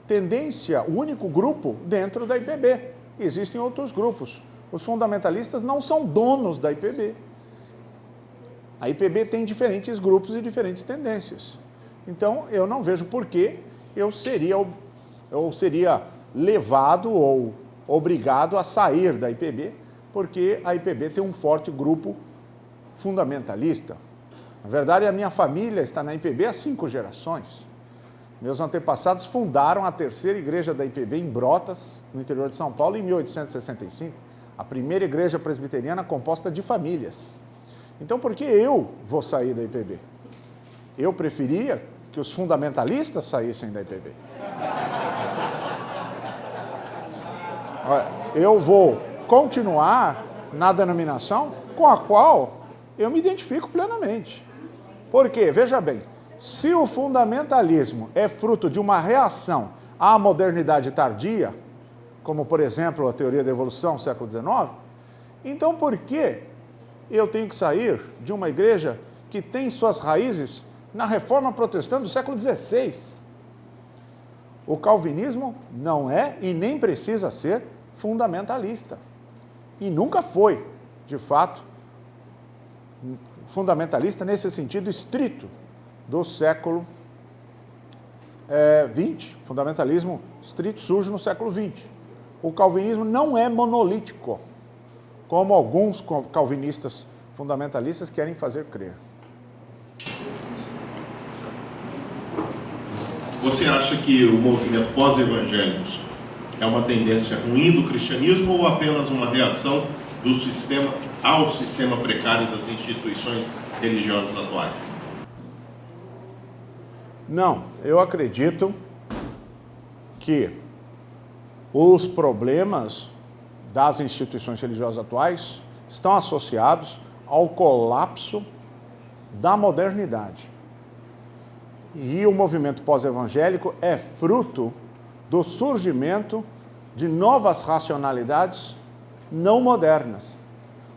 tendência, o único grupo dentro da IPB. Existem outros grupos. Os fundamentalistas não são donos da IPB. A IPB tem diferentes grupos e diferentes tendências. Então, eu não vejo por que eu seria levado ou obrigado a sair da IPB, porque a IPB tem um forte grupo fundamentalista. Na verdade, a minha família está na IPB há 5 gerações. Meus antepassados fundaram a terceira igreja da IPB em Brotas, no interior de São Paulo, em 1865. A primeira igreja presbiteriana composta de famílias. Então, por que eu vou sair da IPB? Eu preferia que os fundamentalistas saíssem da IPB. Eu vou continuar na denominação com a qual eu me identifico plenamente. Por quê? Veja bem, se o fundamentalismo é fruto de uma reação à modernidade tardia, como, por exemplo, a teoria da evolução, século XIX, então por que eu tenho que sair de uma igreja que tem suas raízes na Reforma Protestante do século XVI? O calvinismo não é e nem precisa ser fundamentalista. E nunca foi, de fato, fundamentalista nesse sentido estrito do século XX. Fundamentalismo estrito surge no século XX. O calvinismo não é monolítico, como alguns calvinistas fundamentalistas querem fazer crer. Você acha que o movimento pós-evangélicos é uma tendência ruim do cristianismo ou apenas uma reação do sistema ao sistema precário das instituições religiosas atuais? Não, eu acredito que os problemas das instituições religiosas atuais estão associados ao colapso da modernidade. E o movimento pós-evangélico é fruto do surgimento de novas racionalidades não modernas,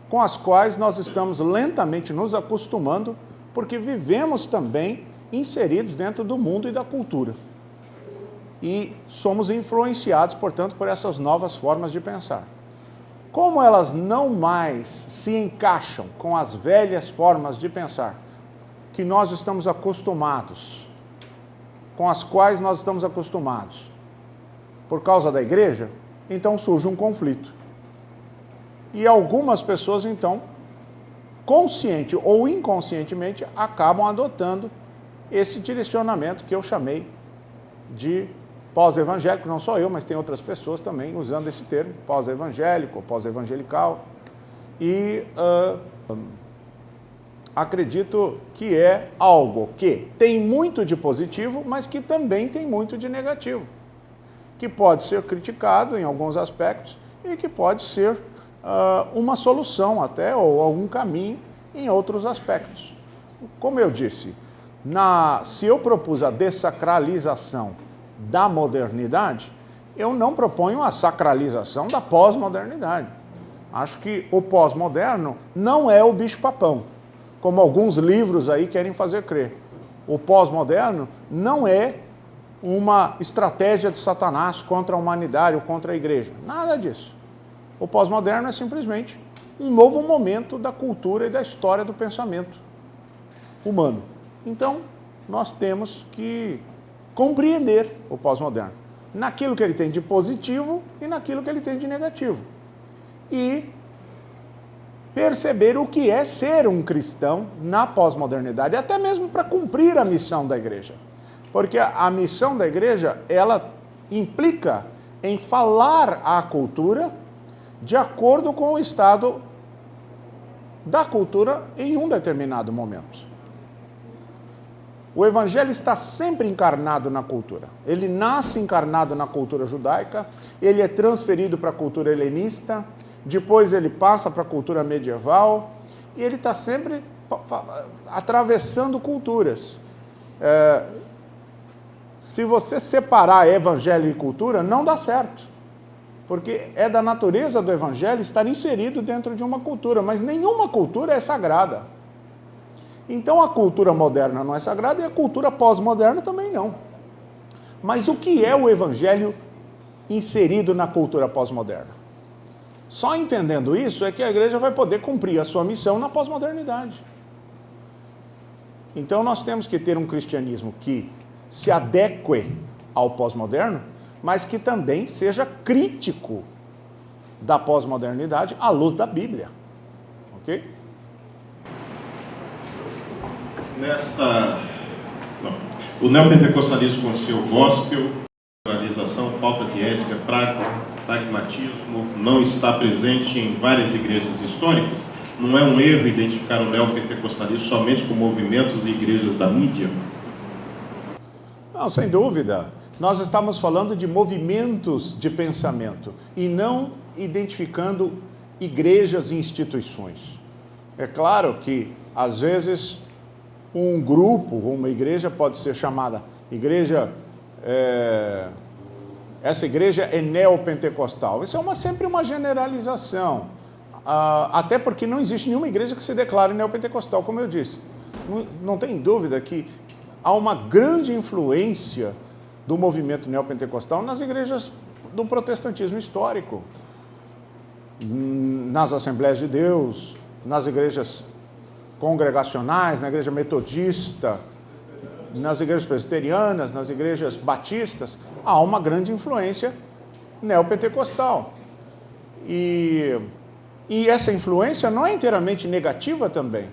com as quais nós estamos lentamente nos acostumando, porque vivemos também inseridos dentro do mundo e da cultura. E somos influenciados, portanto, por essas novas formas de pensar. Como elas não mais se encaixam com as velhas formas de pensar que nós estamos acostumados, com as quais nós estamos acostumados, por causa da igreja, então surge um conflito. E algumas pessoas, então, consciente ou inconscientemente, acabam adotando esse direcionamento que eu chamei de pós-evangélico. Não só eu, mas tem outras pessoas também usando esse termo, pós-evangélico, pós-evangelical. E acredito que é algo que tem muito de positivo, mas que também tem muito de negativo, que pode ser criticado em alguns aspectos e que pode ser uma solução até, ou algum caminho em outros aspectos. Como eu disse, se eu propus a dessacralização da modernidade, eu não proponho a sacralização da pós-modernidade. Acho que o pós-moderno não é o bicho-papão, como alguns livros aí querem fazer crer. O pós-moderno não é uma estratégia de Satanás contra a humanidade ou contra a igreja. Nada disso. O pós-moderno é simplesmente um novo momento da cultura e da história do pensamento humano. Então, nós temos que compreender o pós-moderno naquilo que ele tem de positivo e naquilo que ele tem de negativo. E perceber o que é ser um cristão na pós-modernidade, até mesmo para cumprir a missão da igreja. Porque a missão da igreja, ela implica em falar à cultura de acordo com o estado da cultura em um determinado momento. O evangelho está sempre encarnado na cultura. Ele nasce encarnado na cultura judaica, ele é transferido para a cultura helenista, depois ele passa para a cultura medieval, e ele está sempre atravessando culturas. Se você separar evangelho e cultura, não dá certo. Porque é da natureza do evangelho estar inserido dentro de uma cultura, mas nenhuma cultura é sagrada. Então a cultura moderna não é sagrada e a cultura pós-moderna também não. Mas o que é o evangelho inserido na cultura pós-moderna? Só entendendo isso é que a igreja vai poder cumprir a sua missão na pós-modernidade. Então nós temos que ter um cristianismo que se adeque ao pós-moderno, mas que também seja crítico da pós-modernidade à luz da Bíblia. Ok? O neopentecostalismo com seu gospel, realização, falta de ética, pragmatismo, não está presente em várias igrejas históricas. Não é um erro identificar o neopentecostalismo somente com movimentos e igrejas da mídia? Não, sem dúvida. Nós estamos falando de movimentos de pensamento e não identificando igrejas e instituições. É claro que, às vezes, um grupo, uma igreja pode ser chamada essa igreja é neopentecostal. Isso é sempre uma generalização. Até porque não existe nenhuma igreja que se declare neopentecostal, como eu disse. Não tem dúvida que há uma grande influência do movimento neopentecostal nas igrejas do protestantismo histórico, nas Assembleias de Deus, nas igrejas congregacionais, na igreja metodista, nas igrejas presbiterianas, nas igrejas batistas. Há uma grande influência neopentecostal. E essa influência não é inteiramente negativa também.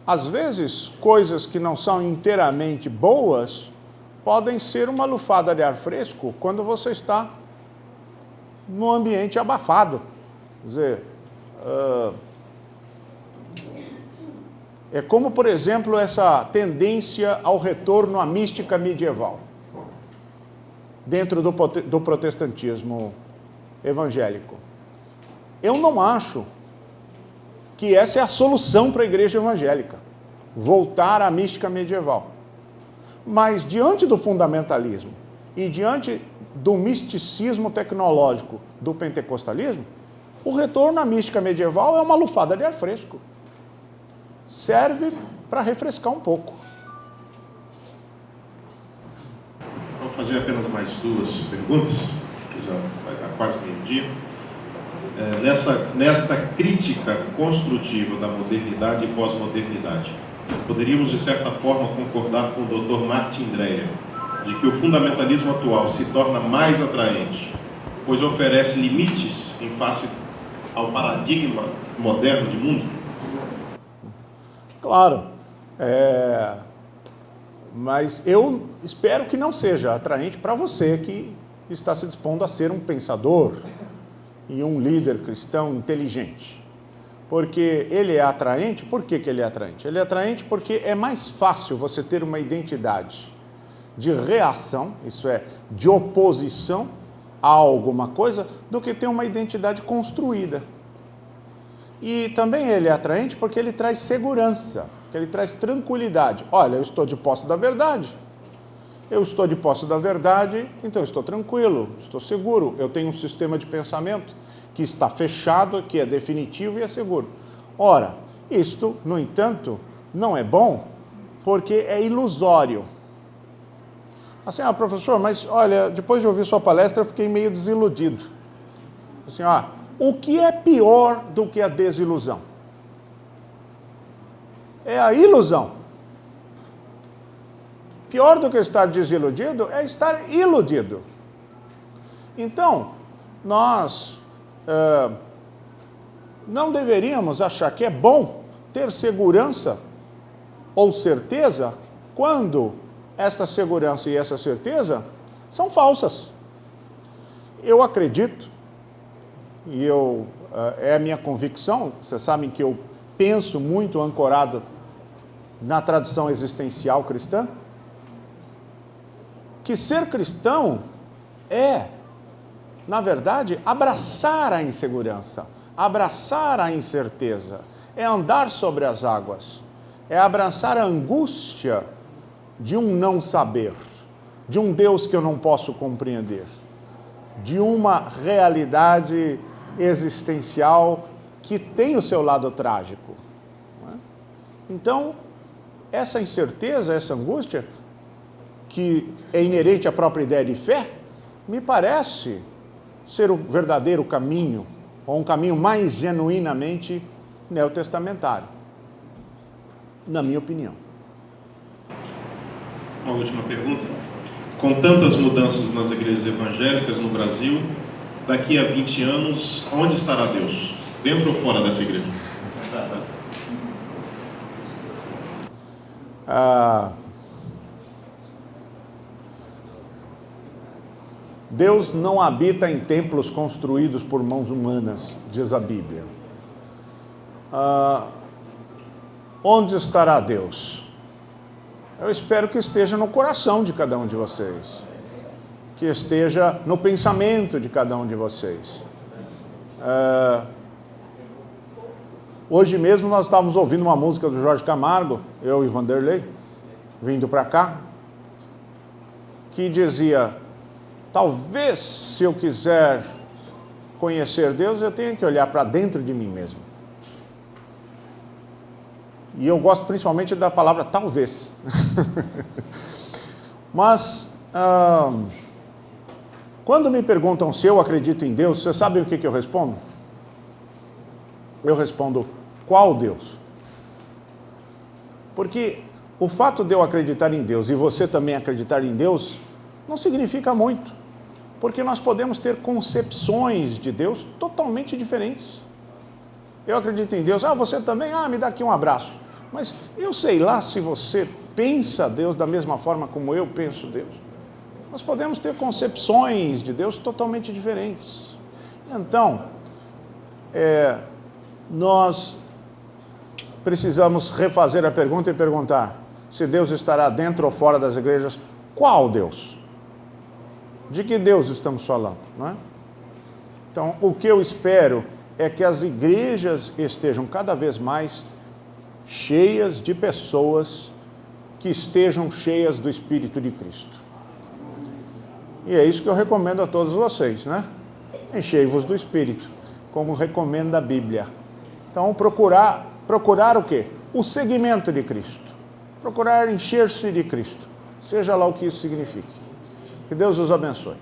Às vezes, coisas que não são inteiramente boas podem ser uma lufada de ar fresco quando você está num ambiente abafado. Quer dizer, é como, por exemplo, essa tendência ao retorno à mística medieval dentro do protestantismo evangélico. Eu não acho que essa é a solução para a igreja evangélica, voltar à mística medieval. Mas diante do fundamentalismo e diante do misticismo tecnológico do pentecostalismo, o retorno à mística medieval é uma lufada de ar fresco. Serve para refrescar um pouco. Vamos fazer apenas mais duas perguntas, que já vai dar quase meio-dia. Nesta crítica construtiva da modernidade e pós-modernidade, poderíamos, de certa forma, concordar com o Dr. Martin Dreyer, de que o fundamentalismo atual se torna mais atraente, pois oferece limites em face ao paradigma moderno de mundo? Claro, mas eu espero que não seja atraente para você que está se dispondo a ser um pensador e um líder cristão inteligente. Porque ele é atraente. Por que ele é atraente? Ele é atraente porque é mais fácil você ter uma identidade de reação, isso é, de oposição a alguma coisa, do que ter uma identidade construída. E também ele é atraente porque ele traz segurança, ele traz tranquilidade. Olha, eu estou de posse da verdade. Eu estou de posse da verdade, então eu estou tranquilo, estou seguro. Eu tenho um sistema de pensamento que está fechado, que é definitivo e é seguro. Ora, isto, no entanto, não é bom porque é ilusório. Assim, professor, mas olha, depois de ouvir sua palestra eu fiquei meio desiludido. Assim, o que é pior do que a desilusão? É a ilusão. Pior do que estar desiludido é estar iludido. Então, nós não deveríamos achar que é bom ter segurança ou certeza quando esta segurança e essa certeza são falsas. Eu acredito, e é a minha convicção, vocês sabem que eu penso muito ancorado na tradição existencial cristã, que ser cristão é, na verdade, abraçar a insegurança, abraçar a incerteza, é andar sobre as águas, é abraçar a angústia de um não saber, de um Deus que eu não posso compreender, de uma realidade existencial que tem o seu lado trágico. Não é? Então, essa incerteza, essa angústia, que é inerente à própria ideia de fé, me parece ser o verdadeiro caminho, ou um caminho mais genuinamente neotestamentário, na minha opinião. Uma última pergunta. Com tantas mudanças nas igrejas evangélicas no Brasil, daqui a 20 anos, onde estará Deus? Dentro ou fora dessa igreja? Deus não habita em templos construídos por mãos humanas, diz a Bíblia. Onde estará Deus? Eu espero que esteja no coração de cada um de vocês, que esteja no pensamento de cada um de vocês. Hoje mesmo nós estávamos ouvindo uma música do Jorge Camargo, eu e Vanderlei, vindo para cá, que dizia: talvez, se eu quiser conhecer Deus, eu tenha que olhar para dentro de mim mesmo. E eu gosto principalmente da palavra talvez. Mas, quando me perguntam se eu acredito em Deus, vocês sabem o que eu respondo? Eu respondo: qual Deus? Porque o fato de eu acreditar em Deus e você também acreditar em Deus não significa muito, porque nós podemos ter concepções de Deus totalmente diferentes. Eu acredito em Deus, você também? Me dá aqui um abraço. Mas eu sei lá se você pensa Deus da mesma forma como eu penso Deus. Nós podemos ter concepções de Deus totalmente diferentes. Então, nós precisamos refazer a pergunta e perguntar se Deus estará dentro ou fora das igrejas. Qual Deus? De que Deus estamos falando? Não é? Então, o que eu espero é que as igrejas estejam cada vez mais cheias de pessoas que estejam cheias do Espírito de Cristo. E é isso que eu recomendo a todos vocês, né? Enchei-vos do Espírito, como recomenda a Bíblia. Então, procurar o quê? O seguimento de Cristo. Procurar encher-se de Cristo, seja lá o que isso signifique. Que Deus os abençoe.